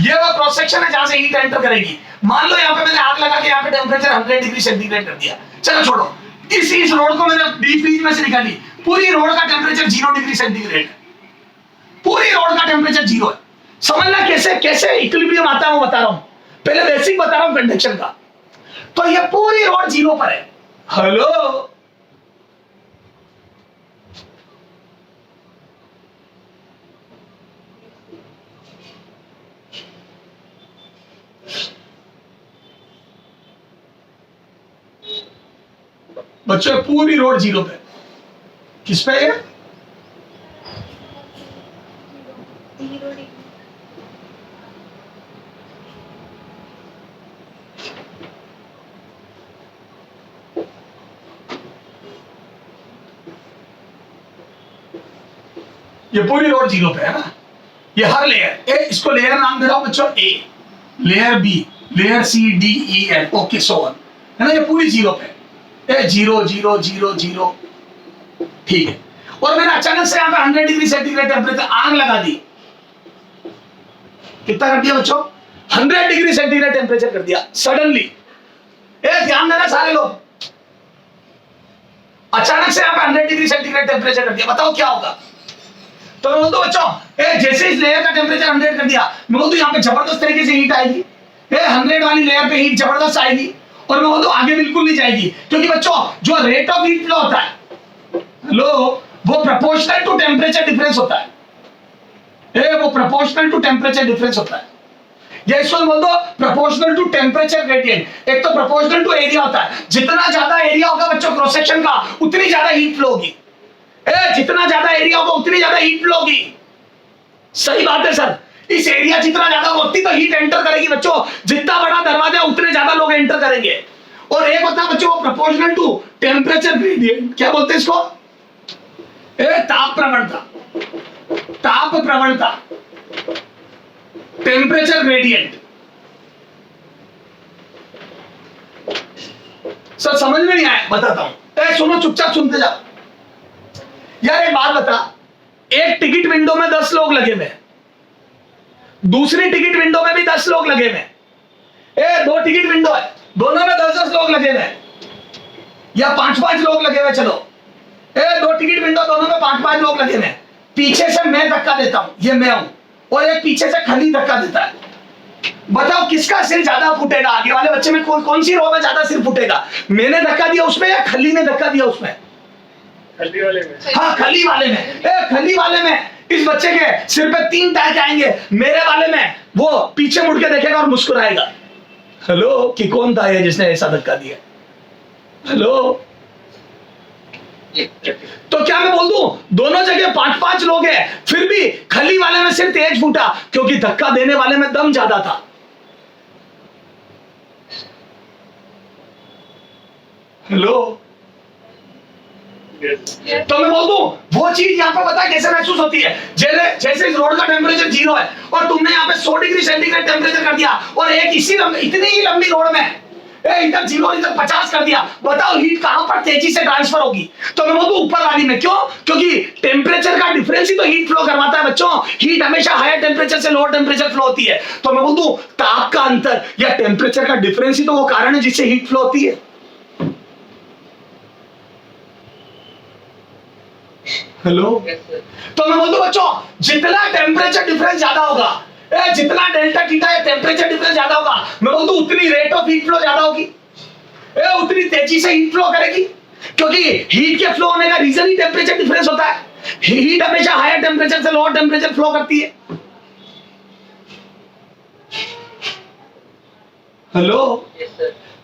ये वो क्रॉस सेक्शन है जहां से हीट एंटर करेगी। मान लो यहाँ पे मैंने आग लगा के यहाँ पे टेम्परेचर 100 डिग्री सेंटीग्रेड कर दिया। चलो छोड़ो, इस रोड को मैंने डीप फ्रीज में से निकाली, पूरी रोड का टेम्परेचर 0 डिग्री सेंटीग्रेड, पूरी रोड का टेम्परेचर 0 है। समझना कैसे इक्विलिब्रियम आता है वो बता रहा हूं, पहले बेसिक बता रहा हूं कंडक्शन का। तो ये पूरी रोड 0 पर है। हेलो, बच्चों पूरी रोड 0 पे, किस पे है? ये पूरी रोड 0 पे है ना। ये हर लेयर, इसको लेयर नाम दे रहा हूं बच्चों, A layer, B layer, C D E F, okay so on, है ना। ये पूरी 0 पे, 0 0 0 0, ठीक है। और मैंने अचानक से यहाँ पे 100 डिग्री सेंटीग्रेड टेम्परेचर आग लगा दी। कितना कर दिया बच्चों? 100 डिग्री सेंटीग्रेड टेम्परेचर कर दिया सडनली। ध्यान देना सारे लोग, अचानक से यहाँ पे 100 डिग्री सेंटीग्रेड टेम्परेचर कर दिया, बताओ क्या होगा? तो मैं बोलता हूं बच्चों, जैसे इस लेयर का टेम्परेचर 100 कर दिया, मैं बोलता हूं यहाँ पे जबरदस्त तरीके से हीट आएगी। 100 वाली लेयर पे हीट जबरदस्त आएगी और मैं बोलता हूं आगे बिल्कुल नहीं जाएगी, क्योंकि बच्चों जो रेट ऑफ हीट फ्लो होता है, हेलो, वो प्रोपोर्शनल टू टेम्परेचर डिफरेंस होता है। वो प्रोपोर्शनल टू टेम्परेचर डिफरेंस होता है। ये इसको बोल दो प्रोपोर्शनल टू टेम्परेचर ग्रेडियंट। एक तो प्रोपोर्शनल टू एरिया होता है, जितना ज्यादा एरिया होगा बच्चों क्रॉस सेक्शन का, उतनी ज्यादा हीट फ्लो होगी। जितना ज्यादा एरिया होगा उतनी ज्यादा हीट फ्लो होगी। सही बात है सर, इस एरिया जितना ज्यादा होगा उतनी तो हीट एंटर करेगी बच्चों। जितना बड़ा दरवाजा उतने ज्यादा लोग एंटर करेंगे। और एक होता है बच्चों प्रोपोर्शनल टू टेम्परेचर ग्रेडियंट, क्या बोलते हैं इसको? ताप प्रवणता, ताप प्रवणता, टेम्परेचर ग्रेडियंट। सर समझ में नहीं आया, बताता हूं। सुनो, चुपचाप सुनते जाओ। यार एक बात बता, एक टिकट विंडो में 10 लोग लगे हुए, दूसरी टिकट विंडो में भी 10 लोग लगे हुए। 2 टिकट विंडो है, दोनों में 10-10 लोग लगे हुए, या 5-5 लोग लगे हुए। चलो 2 टिकट विंडो, दोनों में 5-5 लोग लगे हुए। पीछे से मैं धक्का देता हूं, ये मैं हूं, और एक पीछे से खली धक्का देता है। बताओ किसका सिर ज्यादा फूटेगा? आगे वाले बच्चे में कौन सी रो में ज्यादा सिर फूटेगा? मैंने धक्का दिया उसमें या खली ने धक्का दिया उसमें? खली वाले में। हाँ, खली वाले में। खली वाले में इस बच्चे के सिर पे 3 टैग आएंगे, मेरे वाले में वो पीछे मुड़ के देखेगा और मुस्कुराएगा। हेलो, कि कौन था ये जिसने ऐसा धक्का दिया? हेलो, तो क्या मैं बोल दूं दोनों जगह 5-5 लोग हैं, फिर भी खली वाले में सिर तेज फूटा क्योंकि धक्का देने वाले में दम ज्यादा था। हेलो, तो मैं बोल दूं वो चीज यहां पे पता है कैसे महसूस होती है? जैसे इस रोड का टेम्परेचर 0 है और तुमने यहां पे 100 डिग्री सेंटीग्रेड टेम्परेचर कर दिया, और एक इतनी ही लंबी रोड में इधर 0 इधर 50 कर दिया। बताओ हीट कहां पर तेजी से ट्रांसफर होगी? तो मैं बोलूं ऊपर वाली में। क्यों? क्योंकि टेम्परेचर का डिफरेंस ही तो हीट फ्लो करवाता है बच्चों। हीट हमेशा हायर टेम्परेचर से लोअर टेम्परेचर फ्लो होती है। तो मैं बोलूं ताप का अंतर या टेम्परेचर का डिफरेंस ही तो वो कारण है जिससे हीट फ्लो होती है। हेलो, तो मैं बोलूं बच्चों जितना टेम्परेचर डिफरेंस ज्यादा होगा, जितना डेल्टा थीटा या टेम्परेचर डिफरेंस ज्यादा होगा, मैं बोलूं उतनी रेट ऑफ हीट फ्लो ज्यादा होगी, उतनी तेजी से हीट फ्लो करेगी। क्योंकि हीट के फ्लो होने का रीजन ही टेम्परेचर डिफरेंस होता है। हीट हमेशा हायर टेम्परेचर से लोअर टेम्परेचर फ्लो करती है। हेलो,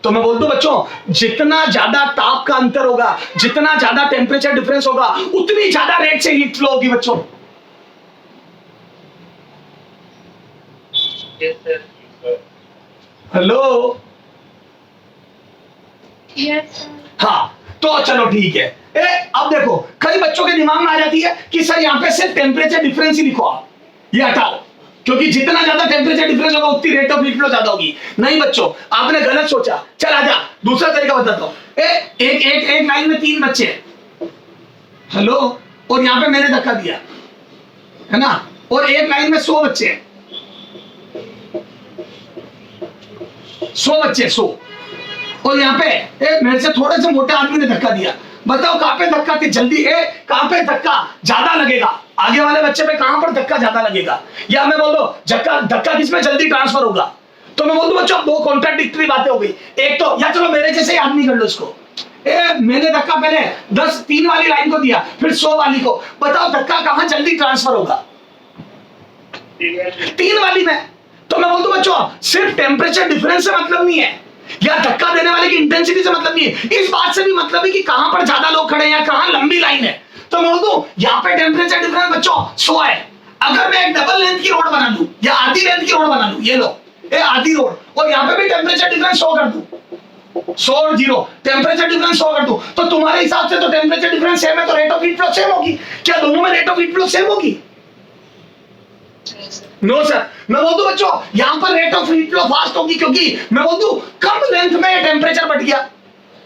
तो मैं बोलता हूं बच्चों जितना ज्यादा ताप का अंतर होगा, जितना ज्यादा टेम्परेचर डिफरेंस होगा, उतनी ज्यादा रेट से हीट फ्लो होगी बच्चों। हेलो, हाँ, तो चलो ठीक है। अब देखो कई बच्चों के दिमाग में आ जाती है कि सर यहाँ पे सिर्फ टेम्परेचर डिफरेंस ही लिखो, आप ये हटाओ, क्योंकि जितना ज्यादा टेम्परेचर डिफरेंस होगा उतनी रेट ऑफ हीट फ्लो ज्यादा होगी। नहीं बच्चों, आपने गलत सोचा। चल आजा, दूसरा तरीका बताता हूं। एक लाइन में 3 बच्चे हैं, हेलो, और यहाँ पे मैंने धक्का दिया है ना, और एक लाइन में 100 बच्चे हैं, 100 बच्चे 100, और यहाँ पे मेरे से थोड़े से मोटे आदमी ने धक्का दिया। बताओ कहां पे धक्का जल्दी कहां पे धक्का ज्यादा लगेगा? आगे वाले बच्चे पे कहां पर धक्का ज्यादा लगेगा? या मैं बोल दो धक्का किसमें जल्दी ट्रांसफर होगा? तो मैं बोल दूं बच्चों 2 कॉन्ट्राडिक्टरी बातें हो गई। एक तो, या चलो मेरे जैसे आदमी कर लो इसको, मैंने धक्का पहले 3 वाली लाइन को दिया, फिर 100 वाली को। बताओ धक्का कहां जल्दी ट्रांसफर होगा? 3 वाली में। तो मैं बोल दूं बच्चों सिर्फ टेम्परेचर डिफरेंस से मतलब नहीं है, या धक्का देने वाले की इंटेंसिटी से मतलब नहीं है, इस बात से भी मतलब है कि कहां पर ज्यादा लोग खड़े हैं या कहां लंबी लाइन है। तो मैं बोल दूं यहाँ पे टेम्परेचर डिफरेंस बच्चों 100 है। अगर मैं एक डबल लेंथ की रोड बना दूं या आधी लेंथ की रोड बना दूं, ये लो आधी रोड, और यहाँ पे भी टेम्परेचर डिफरेंस 100 कर दूं, 100 और 0 टेम्परेचर डिफरेंस 100 कर दूं, तो तुम्हारे हिसाब से तो टेम्परेचर डिफरेंस सेम है, तो rate of heat flow same होगी। क्या दोनों में rate of heat flow same होगी? No sir. मैं बोल दूं बच्चों यहां पर rate of heat flow fast होगी, क्योंकि मैं बोल दूं कम लेंथ में टेम्परेचर बढ़ गया।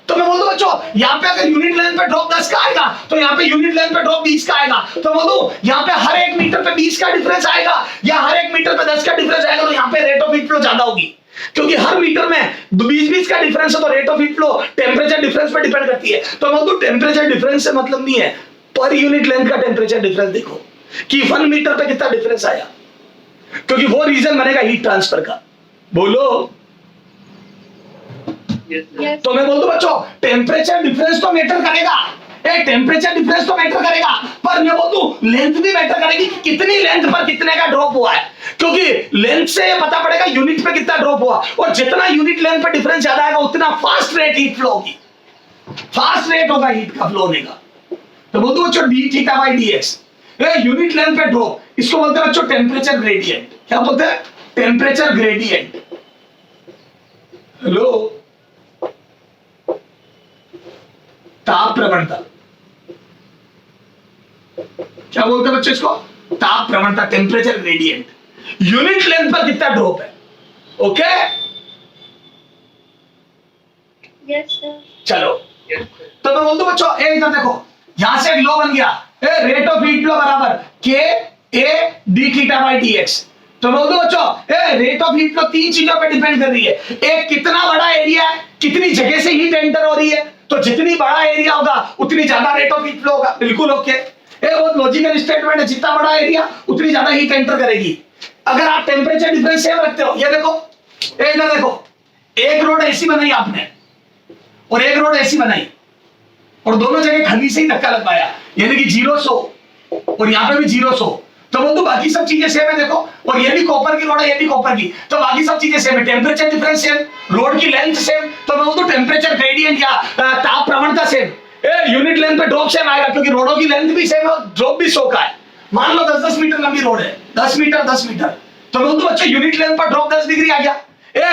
तो मैं बोल दूं बच्चों यहां पे अगर यूनिट लेंथ पे ड्रॉप 10 का आएगा, तो यहां पे यूनिट लेंथ पे ड्रॉप 20 का आएगा। तो बोल दूं यहां पे हर 1 मीटर पे 20 का डिफरेंस आएगा, या हर 1 मीटर पे 10 का डिफरेंस आएगा, तो यहां पे रेट ऑफ हीट फ्लो ज्यादा होगी। क्योंकि हर मीटर में 20-20 का डिफरेंस है, तो rate of heat flow temperature difference पे डिपेंड करती है। तो मैं बोल दूं टेम्परेचर डिफरेंस से मतलब नहीं है, पर यूनिट लेंथ का टेम्परेचर डिफरेंस देखो कि 1 मीटर पे कितना डिफरेंस आया, क्योंकि वो रीजन बनेगा हीट ट्रांसफर का। बोलो। yes. तो मैं बोल दूं बच्चों टेम्परेचर डिफरेंस तो मैटर करेगा, टेम्परेचर डिफरेंस तो मैटर करेगा, पर मैं बोल दूं लेंथ भी मैटर करेगी कि कितनी लेंथ पर कितने का ड्रॉप हुआ है, क्योंकि लेंथ से पता पड़ेगा यूनिट पे कितना ड्रॉप हुआ, और जितना यूनिट लेंथ पर डिफरेंस ज्यादा आएगा उतना फास्ट रेट हीट फ्लो होगी, फास्ट रेट होगा हीट का फ्लो होने का। तो बोल दो बच्चों D theta by D x. Unit length पे ड्रॉप, इसको बोलते हैं बच्चों टेम्परेचर ग्रेडियंट। क्या बोलते हैं? Temperature gradient. हेलो, ताप प्रवणता, क्या बोलते हैं बच्चों इसको? ताप प्रवणता, टेम्परेचर ग्रेडियंट। यूनिट लेंथ पर कितना ड्रॉप है? Okay Yes, sir. चलो, Yes, sir. तो मैं बोल दूं बच्चों, ए इधर देखो, यहां से एक लॉ बन गया, रेट ऑफ हीट फ्लो बराबर के A D theta by D x. तो मैं बोल दूं बच्चों, रेट ऑफ हीट फ्लो तीन चीजों पे डिपेंड कर रही है। एक, कितना बड़ा एरिया है, कितनी जगह से हीट एंटर हो रही है, तो जितनी बड़ा एरिया होगा उतनी ज्यादा रेट ऑफ हीट फ्लो होगा। बिल्कुल ओके, बहुत लॉजिकल स्टेटमेंट है, जितना बड़ा एरिया उतनी ज्यादा हीट एंटर करेगी। अगर आप टेम्परेचर डिफरेंस सेम रखते हो, ये देखो, इधर देखो, एक रोड ऐसी बनाई आपने और एक रोड ऐसी बनाई और दोनों जगह खली से ही धक्का लगवाया, यानी कि 0-100 और यहाँ पे भी 0-100। तो वो तो बाकी सब चीजें सेम है देखो, और ये भी कॉपर की रोड है, ये भी कॉपर की, तो बाकी सब चीजें सेम है। टेम्परेचर डिफरेंस सेम, रोड की लेंथ सेम, तो मैं बोलूं टेम्परेचर ग्रेडियंट या ताप प्रवणता सेम। यूनिट लेंथ पे ड्रॉप सेम आएगा क्योंकि रोडों की लेंथ भी सेम है और ड्रॉप भी 100 का है। मान लो 10-10 मीटर लंबी रोड है, 10 मीटर 10 मीटर, तो मैं बोलूं बच्चों यूनिट लेंथ पर ड्रॉप 10 डिग्री आ गया।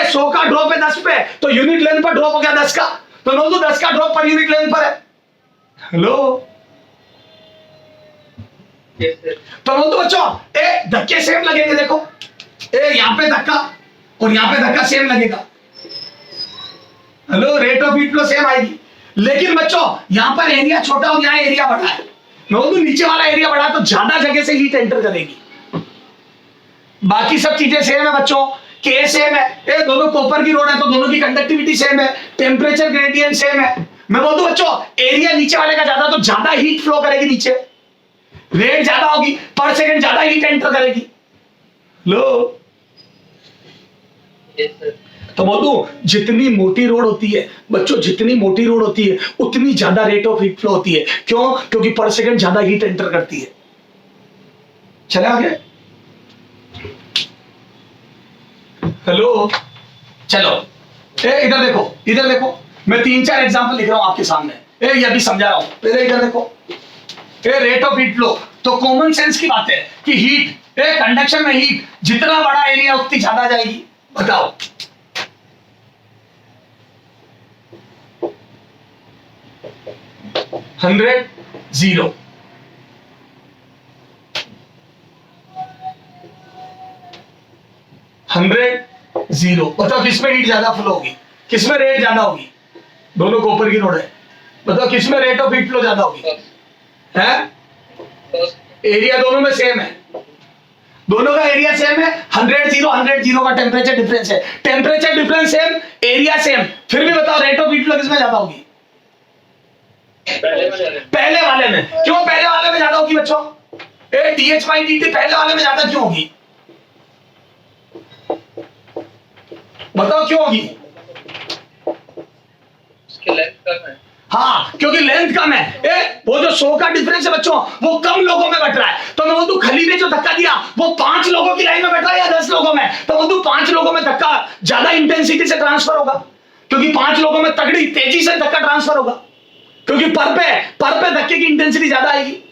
100 का ड्रॉप है 10 पे, तो यूनिट लेंथ पर ड्रॉप हो गया 10 का, तो मैं बोलूं 10 का ड्रॉप पर यूनिट लेंथ पर है। Hello, Yes, sir. तो बोल दो बच्चों, धक्के सेम लगेंगे देखो, यहाँ पे धक्का और यहाँ पे धक्का सेम लगेगा। Hello, rate of heat flow same आएगी, लेकिन बच्चों यहाँ पर एरिया छोटा और यहाँ एरिया बड़ा है। मैं बोलूं नीचे वाला एरिया बड़ा है तो ज्यादा जगह से हीट एंटर करेगी। बाकी सब चीजें सेम है बच्चों, के सेम है, दोनों कॉपर की रोड है तो दोनों की कंडक्टिविटी सेम है, टेम्परेचर ग्रेडियंट सेम है। मैं बोल दूं बच्चों, एरिया नीचे वाले का ज्यादा तो ज्यादा हीट फ्लो करेगी नीचे, रेट ज्यादा होगी, पर सेकंड ज्यादा हीट एंटर करेगी। लो, Yes, sir. तो बोल दूं जितनी मोटी रोड होती है बच्चों, जितनी मोटी रोड होती है उतनी ज्यादा रेट ऑफ हीट फ्लो होती है। क्यों? क्योंकि पर सेकंड ज्यादा हीट एंटर करती है। चले आगे, हेलो, चलो, इधर देखो, इधर देखो, मैं 3-4 एग्जांपल लिख रहा हूं आपके सामने, ये भी समझा रहा हूं। पहले इधर देखो, रेट ऑफ हीट फ्लो, तो कॉमन सेंस की बात है कि हीट, कंडक्शन में हीट जितना बड़ा एरिया उतनी ज्यादा जाएगी। बताओ, हंड्रेड 0, हंड्रेड 0, बताओ किसमें हीट ज्यादा फ्लो होगी, किसमें रेट ज्यादा होगी? दोनों कॉपर की रोड है, बताओ किसमें रेट ऑफ हीट फ्लो ज्यादा होगी? है, एरिया दोनों में सेम है, दोनों का एरिया सेम है, 100-0 का टेम्परेचर डिफरेंस है, temperature difference same, area same, फिर भी बताओ रेट ऑफ हीट फ्लो किसमें ज्यादा होगी? पहले वाले में। क्यों पहले वाले में ज्यादा होगी बच्चों? dH/dt पहले वाले में ज्यादा क्यों होगी? बताओ क्यों होगी? उसकी लेंथ कम है। हाँ, क्योंकि लेंथ कम है। वो जो 100 का डिफरेंस है बच्चों, वो कम लोगों में बट रहा है। तो मैं बोलूं खली ने जो धक्का दिया वो 5 लोगों की लाइन में बट रहा है या 10 लोगों में? तो बोलूं 5 लोगों में धक्का ज्यादा इंटेंसिटी से ट्रांसफर होगा, क्योंकि 5 लोगों में तगड़ी तेजी से धक्का ट्रांसफर होगा, क्योंकि पर पे धक्के की इंटेंसिटी ज्यादा आएगी।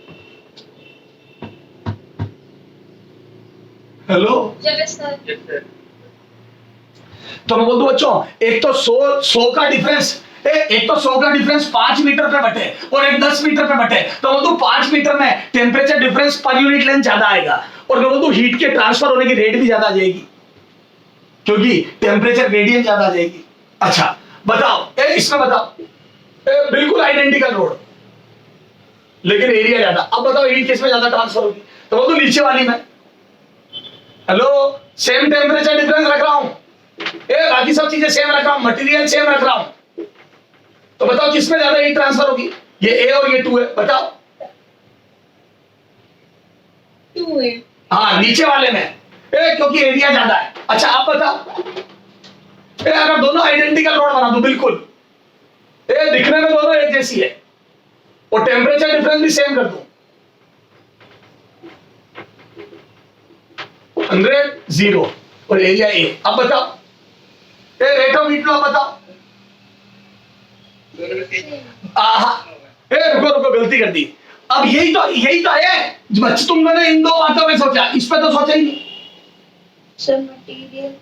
Hello, Yes, sir. Yes, sir. तो मैं बोल दूं बच्चों, एक तो 100 का डिफरेंस, एक तो 100 का डिफरेंस 5 मीटर पे बटे और एक 10 मीटर पे बटे, तो मैं बोलूं 5 मीटर में temperature difference per unit length ज्यादा आएगा और मैं बोलूं हीट के ट्रांसफर होने की रेट भी ज्यादा आ जाएगी, क्योंकि टेम्परेचर ग्रेडियंट ज्यादा आ जाएगी। अच्छा बताओ, इसमें बताओ, बिल्कुल आइडेंटिकल रोड लेकिन एरिया ज्यादा, अब बताओ हीट किसमें ज्यादा ट्रांसफर होगी? तो बोलूं नीचे वाली में। हेलो, सेम टेम्परेचर डिफरेंस रख रहा हूं, बाकी सब चीजें सेम रख रहा हूं, मटेरियल सेम रख रहा हूं, तो बताओ किसमें ज्यादा हीट ट्रांसफर होगी? ये ए और ये 2 है, बताओ। 2 है। हाँ, नीचे वाले में, क्योंकि एरिया ज्यादा है। अच्छा आप बताओ, अगर दोनों आइडेंटिकल रोड बना दो बिल्कुल, दिखने में दोनों एक जैसी है और टेम्परेचर डिफरेंस भी सेम कर दो, 100-0 और एरिया ए, अब बताओ रेट ऑफ हीट फ्लो, अब बताओ। रुको गलती कर दी, अब यही तो है बच्चे, तुमने इन दो बातों में सोचा, इस पे तो सोचा ही नहीं। सर मटेरियल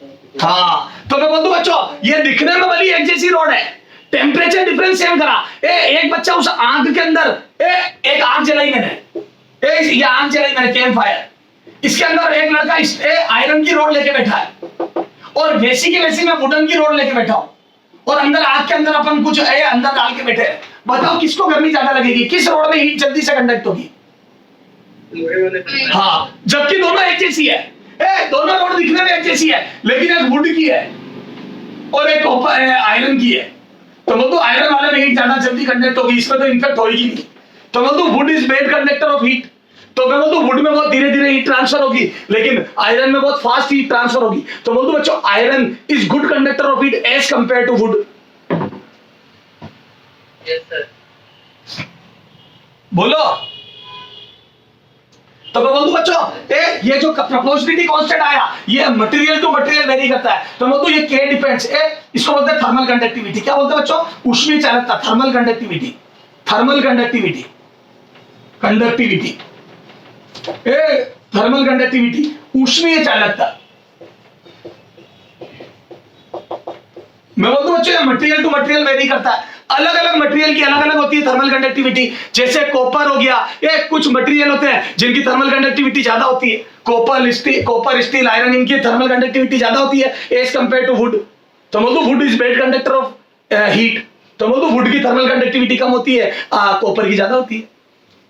हाँ तो मैं बोल दूं बच्चों, ये दिखने में भली एक जैसी रोड है, टेम्परेचर डिफरेंस सेम करा। एक बच्चा उस आग के अंदर एक आग जलाई मैंने, ये आग जलाई मैंने कैंप फायर, इसके अंदर एक लड़का आयरन की रोड लेके बैठा है, और वैसी की वैसी मैं वुडन की रोड लेके बैठा हूं, और अंदर आग के अंदर अपन कुछ अंदर डाल के बैठे हैं। बताओ किसको गर्मी ज्यादा लगेगी, किस रोड में हीट जल्दी से कंडक्ट होगी? हाँ, जबकि दोनों एक जैसी है, दोनों रोड दिखने में एक जैसी है, लेकिन एक वुड की है और एक कॉपर आयरन की है। तो वो तो आयरन वाले में हीट ज्यादा जल्दी कंडक्ट होगी, इसमें तो इनफेक्ट होगी नहीं। तो वो तो would is bad conductor of heat, तो मैं बोलूं वुड में बहुत धीरे धीरे हीट ट्रांसफर होगी, लेकिन आयरन में बहुत फास्ट हीट ट्रांसफर होगी। तो बोलूं बच्चों, iron is good conductor of heat as compared to wood. Yes sir. बोलो। तो मैं बोलूं बच्चों, ये जो प्रोपोर्शनलिटी कांस्टेंट आया, ये मटेरियल टू मटेरियल वेरी करता है। तो मैं बोलूं ये के डिपेंड्स, इसको बोलते हैं थर्मल कंडक्टिविटी। क्या बोलते हैं बच्चों? ऊष्मीय चालकता, thermal conductivity, thermal conductivity, conductivity, thermal conductivity, ऊष्मीय चालकता। मैं बोलता हूं बच्चों, मटेरियल टू मटेरियल वेरी करता है, अलग अलग मटेरियल की अलग अलग होती है थर्मल कंडक्टिविटी। जैसे कॉपर हो गया, कुछ मटेरियल होते हैं जिनकी थर्मल कंडक्टिविटी ज्यादा होती है, कॉपर स्टील आयरन, इनकी थर्मल कंडक्टिविटी ज्यादा होती है एज कंपेयर टू वुड। तो बोलूं would is bad conductor of heat, तो बोलूं वुड की थर्मल कंडक्टिविटी कम होती है, कॉपर की ज्यादा होती है।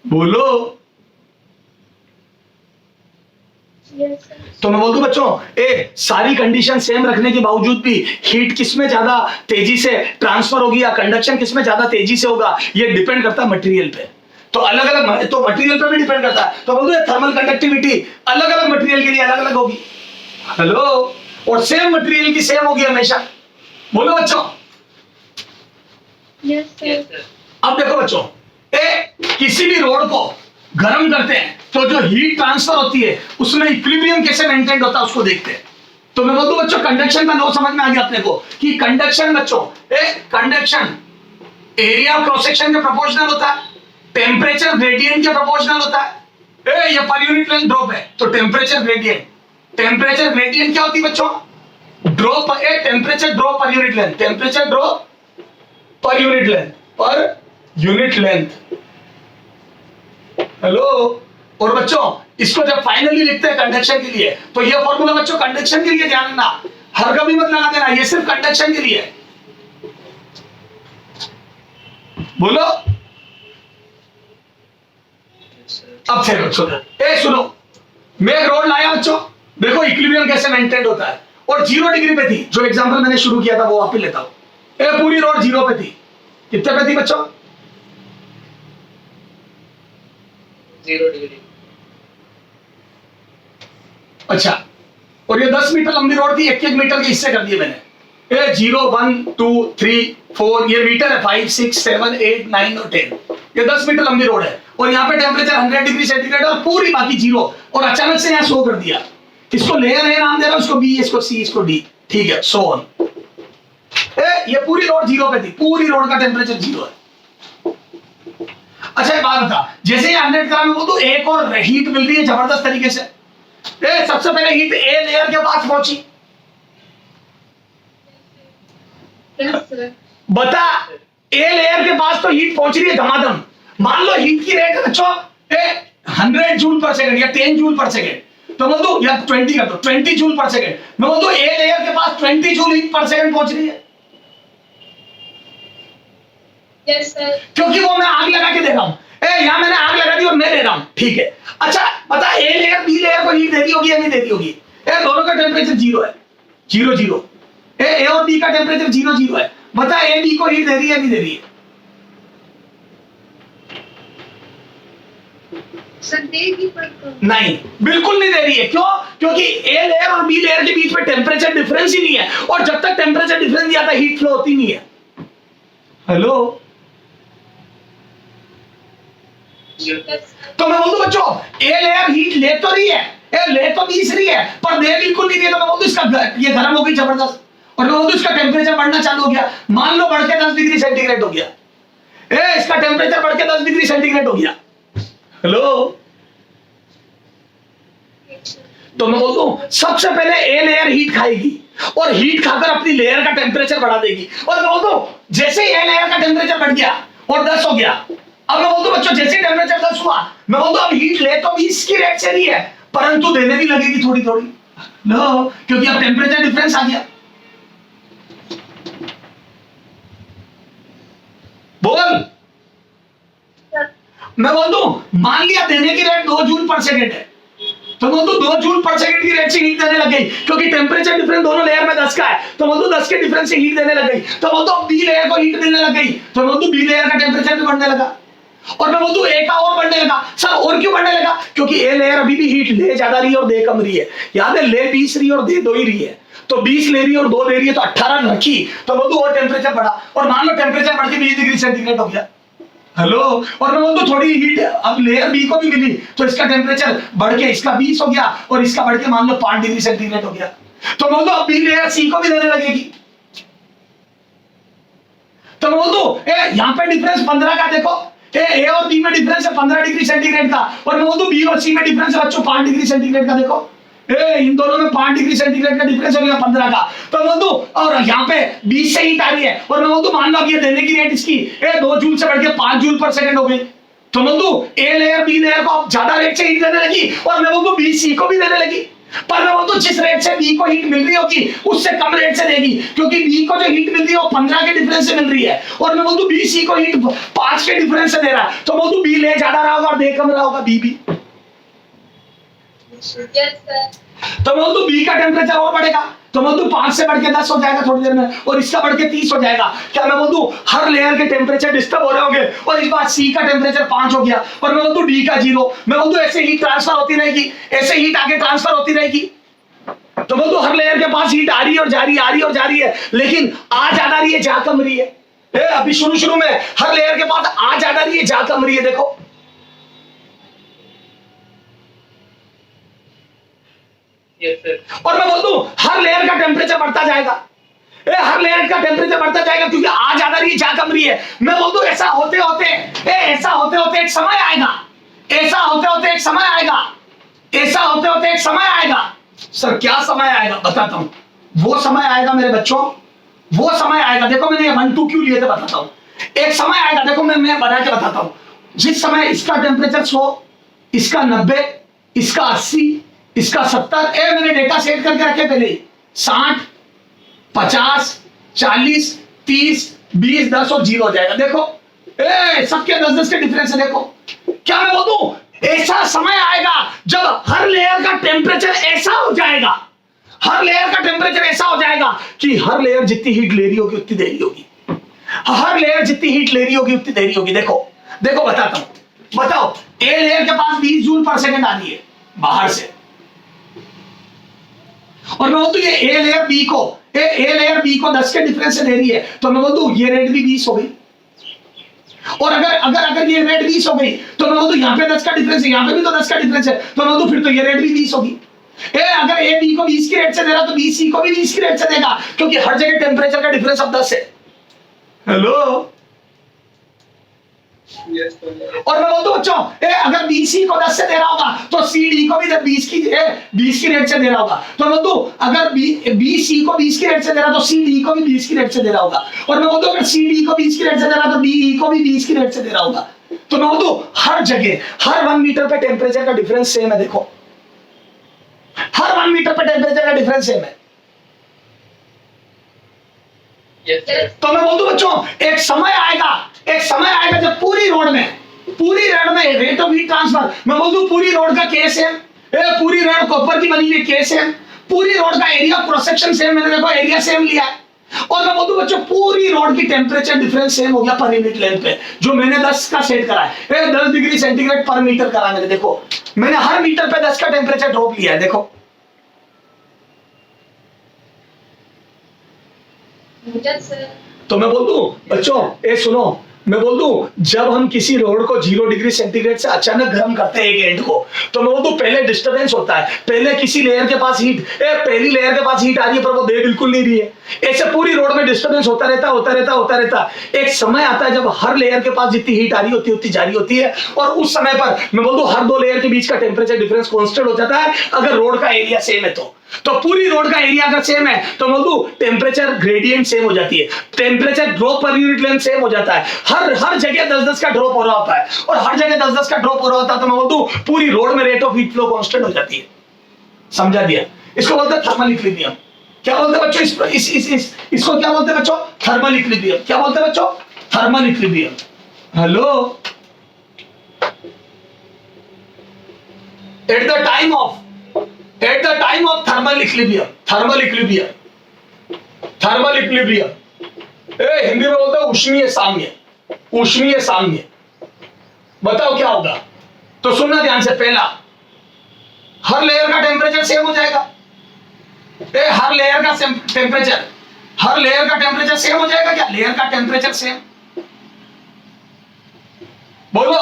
बोलो। तो मैं बोल दूं बच्चों, सारी कंडीशन सेम रखने के बावजूद भी हीट किसमें ज्यादा तेजी से ट्रांसफर होगी या कंडक्शन किसमें ज्यादा तेजी से होगा, ये डिपेंड करता है मटेरियल पे। तो अलग अलग तो मटेरियल पे भी डिपेंड करता है। तो बोल दूं थर्मल कंडक्टिविटी अलग अलग मटेरियल के लिए अलग अलग होगी। हेलो, और सेम मटेरियल की सेम होगी हमेशा। बोलो बच्चों। Yes sir. अब देखो बच्चों, किसी भी रोड को गर्म करते हैं तो जो हीट ट्रांसफर होती है उसमें इक्विलिब्रियम कैसे मेंटेन होता है उसको देखते हैं। तो मैं बोलूं बच्चों, कंडक्शन का लो समझ में आ गया अपने को कि कंडक्शन बच्चों, conduction area of cross section के प्रोपोर्शनल होता है, टेम्परेचर ग्रेडियंट के प्रोपोर्शनल होता है। ये पर यूनिट लेंथ ड्रॉप है, तो टेम्परेचर ग्रेडियंट क्या होती है बच्चों? Drop, temperature drop per unit length, temperature drop per unit length, per unit length. Hello, और बच्चों इसको जब फाइनली लिखते हैं कंडक्शन के लिए, तो ये फॉर्मूला बच्चों कंडक्शन के लिए ध्यान रखना, हर कभी मत लगा देना, ये सिर्फ कंडक्शन के लिए है। बोलो। अब फिर सुनो, सुनो, मैं एक रोड लाया बच्चों, देखो इक्विलिब्रियम कैसे मेंटेन होता है, और 0 डिग्री पे थी। जो एग्जांपल मैंने शुरू किया था वो वापस लेता हूं। पूरी रोड 0 पे थी। कितने पे थी बच्चों? 0 डिग्री। अच्छा, और ये 10 मीटर लंबी रोड थी, 1-1 मीटर के हिस्से कर दिए मैंने। 0, 1, 2, 3, 4, ये मीटर है, 5, 6, 7, 8, 9 और 10। ये 10 मीटर लंबी रोड है, और यहाँ पे टेम्परेचर 100 डिग्री सेंटीग्रेड और पूरी बाकी 0, और अचानक से यहाँ शो कर दिया। इसको लेयर है नाम दे रहा हूं, इसको बी, इसको सी, इसको डी, ठीक है, सो ऑन। ये पूरी रोड 0 पे थी, पूरी रोड का टेम्परेचर 0 है। अच्छा एक बात बता, जैसे ही 100 ग्राम में बोलूं एक और हीट मिल रही है जबरदस्त तरीके से। सबसे पहले हीट ए लेयर के पास पहुंची। Yes sir. बता, ए लेयर के पास तो हीट पहुंच रही है धमाधम। मान लो हीट की रेट है बच्चों 100 जूल पर सेकंड या 10 जूल पर सेकंड, तो बोल दो या 20 कर दो, 20 जूल पर सेकंड। मैं बोल दो ए लेयर के पास 20 जूल हीट पर सेकंड पहुंच रही है। Yes sir. क्योंकि वो मैं आग लगा के दे रहा हूं, यहां मैंने आग लगा दी और मैं दे रहा हूं, ठीक है। अच्छा बता, ए लेयर बी लेयर को हीट दे दी होगी या नहीं दे दी होगी? दोनों का टेम्परेचर 0 है, 0 0। ए और बी का टेम्परेचर 0 0 है। बता, ए बी को हीट दे रही है नहीं दे रही है? सर देगी पर नहीं, बिल्कुल नहीं दे रही है। क्यों? क्योंकि ए लेयर और बी लेयर के बीच में टेम्परेचर डिफरेंस ही नहीं है, और जब तक टेम्परेचर डिफरेंस नहीं आता हीट फ्लो होती नहीं है। हेलो, तो मैं बोल दूं बच्चों, ए लेयर हीट ले तो रही है, ले तो बीस रही है, पर दे बिल्कुल नहीं रही है। तो मैं बोल दूं इसका ये गर्म हो गई जबरदस्त, और मैं बोल दूं इसका टेम्परेचर बढ़ना चालू हो गया। मान लो बढ़ के 10 डिग्री सेंटीग्रेड हो गया, इसका टेम्परेचर बढ़ के 10 डिग्री सेंटीग्रेड हो गया। हेलो, तो मैं बोलता हूं सबसे पहले ए लेयर हीट खाएगी और हीट खाकर अपनी लेयर का टेम्परेचर बढ़ा देगी। और मैं बोलता हूं जैसे ही ए लेयर का टेम्परेचर बढ़ गया और 10 हो गया, अब मैं बोलता हूं बच्चों जैसे ही टेम्परेचर 10 हुआ, मैं बोलता हूं अब हीट ले तो 20 की रेट से रही है, परंतु देने भी लगेगी थोड़ी थोड़ी, नो, क्योंकि अब टेम्परेचर डिफरेंस आ गया। बोल, मैं बोल दूं मान लिया देने की रेट 2 जूल पर सेकेंड है, तो मैं बोलूं 2 जूल पर सेकंड की रेट से हीट देने लग गई, क्योंकि टेम्परेचर डिफरेंस दोनों लेयर में 10 का है, तो मैं बोलूं 10 के डिफरेंस से हीट देने लग गई, तो मैं बोलूं बी लेयर को हीट देने लग गई, तो मैं बोलूं बी लेयर का टेम्परेचर भी बढ़ने लगा, और मैं बोलूं ए का और बढ़ने लगा। सर और क्यों बढ़ने लगा? क्योंकि ए लेयर अभी भी हीट ले ज्यादा रही है और दे कम रही है। याद है ले 20 रही है और दे 2 ही रही है, तो 20 ले रही है और 2 दे रही है, तो 18 रखी, तो बोलूं और टेम्परेचर बढ़ा, और मान लो टेम्परेचर बढ़ के 20 डिग्री सेंटीग्रेड हो गया। हेलो, और मैं बोलूं थोड़ी हीट अब लेयर बी को भी मिली, तो इसका टेम्परेचर बढ़ के इसका 20 हो गया और इसका बढ़ के मान लो 5 डिग्री सेंटीग्रेड हो गया, तो मैं बोलूं अब बी लेयर सी को भी देने लगेगी, तो मैं बोलूं यहां पे डिफरेंस 15 का देखो, ए और बी में डिफरेंस है 15 डिग्री सेंटीग्रेड का, और मैं बोलूं बी और सी में डिफरेंस है बच्चों 5 डिग्री सेंटीग्रेड का, देखो इन दोनों में 5 डिग्री सेंटीग्रेड का डिफरेंस हो गया 15 का, तो मैं बोलूं और यहाँ पे 20 से हीट आ रही है, और मैं बोलूं मान लो अब ये देने की रेट इसकी 2 जूल से बढ़ के 5 जूल पर सेकंड हो गई, तो मैं बोलूं ए लेयर बी लेयर को ज्यादा रेट से हीट देने लगी, और मैं बोलूं बी सी को भी देने लगी, पर मैं बोलूं जिस रेट से बी को हीट मिल रही होगी उससे कम रेट से देगी, क्योंकि बी को जो हीट मिल रही है वो 15 के डिफरेंस से मिल रही है, और मैं बोलूं बी सी को हीट 5 के डिफरेंस से दे रहा है, तो मैं बोलूं बी ले ज्यादा रहा होगा और दे कम रहा होगा बी भी, Yes, sir. तो मैं बोलूं बी का टेम्परेचर और बढ़ेगा, तो मैं बोलूं 5 से बढ़ के 10 हो जाएगा थोड़ी देर में, और इसका बढ़ के 30 हो जाएगा। क्या मैं बोलूं हर लेयर के टेम्परेचर डिस्टर्ब हो रहे होंगे, और इस बार सी का टेम्परेचर 5 हो गया, और मैं बोलूं डी का 0, मैं बोलूं ऐसे हीट ट्रांसफर होती रहेगी, ऐसे हीट आगे ट्रांसफर होती रहेगी, तो बोलूं हर लेयर के पास हीट आ रही है और जा रही है, आ रही है और जा रही है, लेकिन आ ज्यादा रही है जा कम रही है। अभी शुरू में हर लेयर के पास आ ज्यादा रही है जा कम रही है, देखो Yes, sir. और मैं बोल दूं हर लेयर का टेम्परेचर बढ़ता जाएगा, हर लेयर का टेम्परेचर बढ़ता जाएगा, क्योंकि आ ज्यादा रही है जा कम रही है। मैं बोल दूं ऐसा होते होते एक समय आएगा, ऐसा होते होते एक समय आएगा, ऐसा होते होते एक समय आएगा। सर क्या समय आएगा? बताता हूं, वो समय आएगा मेरे बच्चों, वो समय आएगा, देखो मैंने ये 1 2 क्यों लिए थे बताता हूं। एक समय आएगा, देखो मैं बना के बताता हूं, जिस समय इसका टेम्परेचर 100, इसका 90, इसका 80, इसका 70, मैंने डेटा सेट करके रखे पहले 60, 50, 40, 30, 20, 10 और 0 हो जाएगा, देखो सबके 10-10 के डिफरेंस है। देखो क्या मैं बोलूं ऐसा समय आएगा जब हर लेयर का टेम्परेचर ऐसा हो जाएगा, हर लेयर का टेम्परेचर ऐसा हो जाएगा कि हर लेयर जितनी हीट ले रही होगी उतनी दे रही होगी, हर लेयर जितनी हीट ले रही होगी उतनी दे रही होगी। देखो बताता हूं, बताओ ए लेयर के पास 20 जूल पर सेकंड आ रही है बाहर से, और मैं बोलूं ये ए लेयर बी को 10 के डिफरेंस से दे रही है, तो मैं बोलूं ये रेट भी 20 हो गई, और अगर ये रेट 20 हो गई तो मैं बोलूं यहाँ पे 10 का डिफरेंस है, यहाँ पे भी तो 10 का डिफरेंस है, तो मैं बोलूं फिर तो ये रेट भी 20 होगी। अगर ए बी को 20 की रेट से दे रहा तो बी सी को भी 20 की रेट से देगा, क्योंकि हर जगह टेम्परेचर का डिफरेंस अब 10 है। Hello, Yes, sir. और मैं बोलता हूं बच्चों अगर बीसी को 10 से दे रहा होगा तो सी डी को भी 20 की रेट से दे रहा होगा, तो मैं बोलता हूं अगर बी सी को 20 की रेट से दे रहा तो सी डी को भी 20 की रेट से दे रहा होगा, और मैं बोलता हूं अगर सी डी को 20 की रेट से दे रहा तो बी ई को भी 20 की रेट से दे रहा होगा, तो मैं बोलता हूं हर जगह हर 1 मीटर पे टेम्परेचर का डिफरेंस सेम है। देखो हर 1 मीटर पे टेम्परेचर का डिफरेंस सेम है। Yes, sir. तो मैं बोलता हूं बच्चों एक समय आएगा जब पूरी रोड में रेट ऑफ हीट ट्रांसफर, मैं बोल दूं पूरी रोड का केस है, पूरी रोड कॉपर की बनी हुई केस है, पूरी रोड का एरिया क्रॉस सेक्शन सेम, मैंने देखो एरिया सेम लिया है, और मैं बोल दूं बच्चों पूरी रोड की टेम्परेचर डिफरेंस सेम हो गया पर यूनिट लेंथ पे, जो मैंने 10 का सेट करा है 10 डिग्री सेंटीग्रेड पर मीटर करा मैंने, देखो मैंने हर मीटर पे 10 का टेम्परेचर ड्रॉप लिया है। देखो Yes, sir. तो मैं बोल दूं बच्चों सुनो, मैं बोल दूं, जब हम किसी रोड को 0 डिग्री सेंटीग्रेड से अचानक गर्म करते हैं एक एंड को, तो मैं बोल दूं पहले डिस्टर्बेंस होता है, पहले किसी लेयर के पास हीट, पहली लेयर के पास हीट आ रही है पर वो दे बिल्कुल नहीं रही है। ऐसे पूरी रोड में डिस्टर्बेंस होता रहता। एक समय आता है जब हर लेयर के पास जितनी हीट आ रही होती है उतनी जा रही होती है, और उस समय पर मैं बोल दूं हर 2 लेयर के बीच का टेम्परेचर डिफरेंस कांस्टेंट हो जाता है अगर रोड का एरिया सेम है तो पूरी रोड का एरिया अगर सेम है तो बोल दूं टेम्परेचर ग्रेडियंट सेम हो जाती है, temperature drop per unit length same हो जाता है, हर जगह 10-10 का ड्रॉप हो रहा होता है, और हर जगह 10-10 का ड्रॉप हो रहा होता है, तो मैं बोल दूं पूरी रोड में rate of heat flow constant हो जाती है। समझा दिया? इसको बोलते हैं थर्मल इक्विलिब्रियम। क्या बोलते हैं बच्चों? इसको क्या बोलते हैं बच्चों? Thermal equilibrium. क्या बोलते हैं बच्चों? Thermal equilibrium. Hello, at the time of thermal equilibrium, Hindi में बोलते हैं ऊष्मीय साम्य। बताओ क्या होगा? तो सुनना ध्यान से, पहला हर लेयर का टेम्परेचर सेम हो जाएगा। हर लेयर का टेम्परेचर सेम हो जाएगा। क्या लेयर का टेम्परेचर सेम? बोलो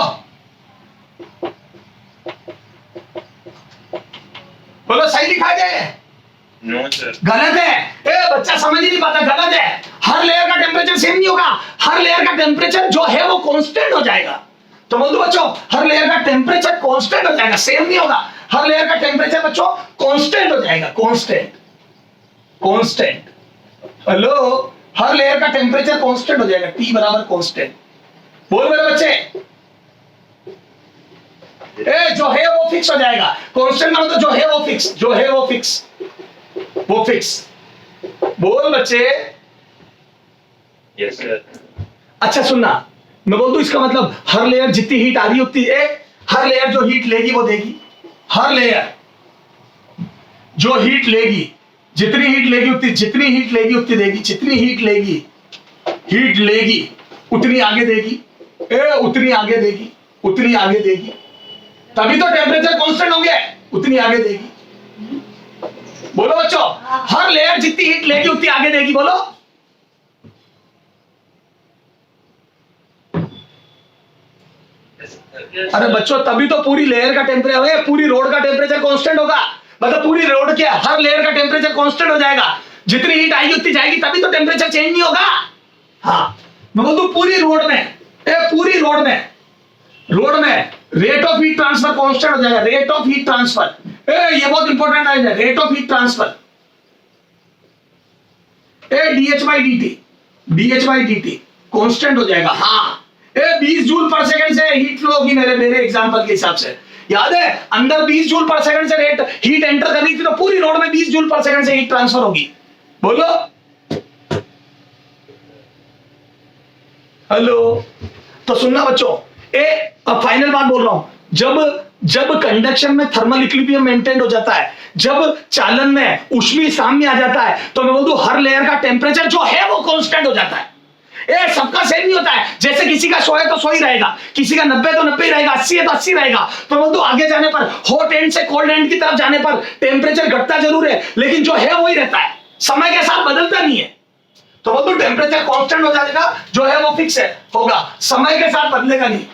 सही लिखा गया है? No sir. गलत है। बच्चा समझ ही नहीं पाता, गलत है। हर लेयर का टेम्परेचर सेम नहीं होगा, हर लेयर का टेम्परेचर जो है वो कांस्टेंट हो जाएगा। तो बोल दो बच्चों, हर लेयर का टेम्परेचर कांस्टेंट हो जाएगा, सेम नहीं होगा। हर लेयर का टेम्परेचर बच्चों कांस्टेंट हो जाएगा, कांस्टेंट। हेलो, हर लेयर का टेम्परेचर कांस्टेंट हो जाएगा, T बराबर कांस्टेंट। बोल मेरे बच्चे, जो है वो फिक्स हो जाएगा। कांस्टेंट मतलब जो है वो फिक्स। बोल बच्चे। Yes sir. अच्छा सुनना, मैं बोल दूं इसका मतलब हर लेयर जितनी हीट आ रही होती है, हर लेयर जो हीट लेगी वो देगी। हर लेयर जो हीट लेगी, जितनी हीट लेगी उतनी देगी। जितनी हीट लेगी उतनी आगे देगी, उतनी आगे देगी। तभी तो टेम्परेचर कांस्टेंट हो गया, उतनी आगे देगी। बोलो बच्चों, हर लेयर जितनी हीट लेगी उतनी आगे देगी। बोलो अरे बच्चों, तभी तो पूरी लेयर का टेम्परेचर, पूरी रोड का टेम्परेचर कांस्टेंट होगा। मतलब पूरी रोड के हर लेयर का टेम्परेचर कांस्टेंट हो जाएगा। जितनी हीट आएगी उतनी जाएगी, तभी तो टेम्परेचर चेंज नहीं होगा। हाँ, मैं बोल दूं पूरी रोड में rate of heat transfer constant हो जाएगा। रेट ऑफ हीट ट्रांसफर, ये बहुत इंपॉर्टेंट है। Rate of heat transfer DH by dt constant हो जाएगा। हाँ, 20 जूल पर सेकंड से हीट फ्लो होगी। मेरे एग्जांपल के हिसाब से याद है, अंदर 20 जूल पर सेकंड से हीट एंटर कर रही थी, तो पूरी रोड में 20 जूल पर सेकंड से हीट ट्रांसफर होगी। बोलो हेलो। तो सुनना बच्चों, अब फाइनल बात बोल रहा हूं। जब कंडक्शन में थर्मल इक्विलिब्रियम मेंटेन हो जाता है, जब चालन में ऊष्मीय साम्य आ जाता है, तो मैं बोल दूं हर लेयर का टेम्परेचर जो है वो कांस्टेंट हो जाता है। सबका सेम नहीं होता है। जैसे किसी का 100 है तो 100 ही रहेगा, किसी का 90 तो 90 ही रहेगा, 80 है तो 80 रहेगा। तो बोल दो आगे जाने पर, हॉट एंड से कोल्ड एंड की तरफ जाने पर टेम्परेचर घटता जरूर है, लेकिन जो है वही रहता है, समय के साथ बदलता नहीं है। तो बोल दो टेम्परेचर कांस्टेंट हो जाएगा, जो है वो फिक्स है होगा, समय के साथ बदलेगा नहीं।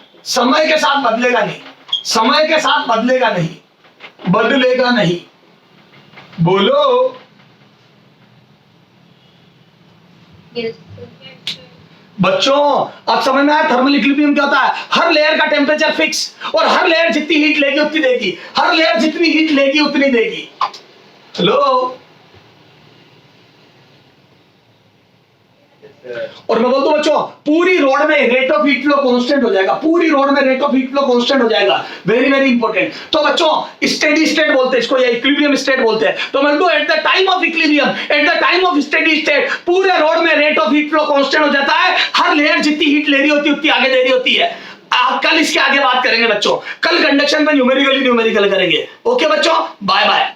बोलो बच्चों, अब समझ में आया थर्मल इक्विलिब्रियम क्या होता है? हर लेयर का टेम्परेचर फिक्स, और हर लेयर जितनी हीट लेगी उतनी देगी। हेलो, और मैं बोलता हूं बच्चों, पूरी रोड में rate of heat flow constant हो जाएगा। Very very important. तो बच्चों स्टेडी स्टेट बोलते हैं इसको, या इक्विलिब्रियम स्टेट बोलते हैं। तो मैं बोलता हूं at the time of equilibrium, at the time of steady state, पूरे रोड में rate of heat flow constant हो जाता है। हर लेयर जितनी हीट ले रही होती है उतनी आगे दे रही होती है। कल इसके आगे बात करेंगे बच्चों, कल कंडक्शन पे न्यूमेरिकल करेंगे। ओके बच्चों, बाय बाय।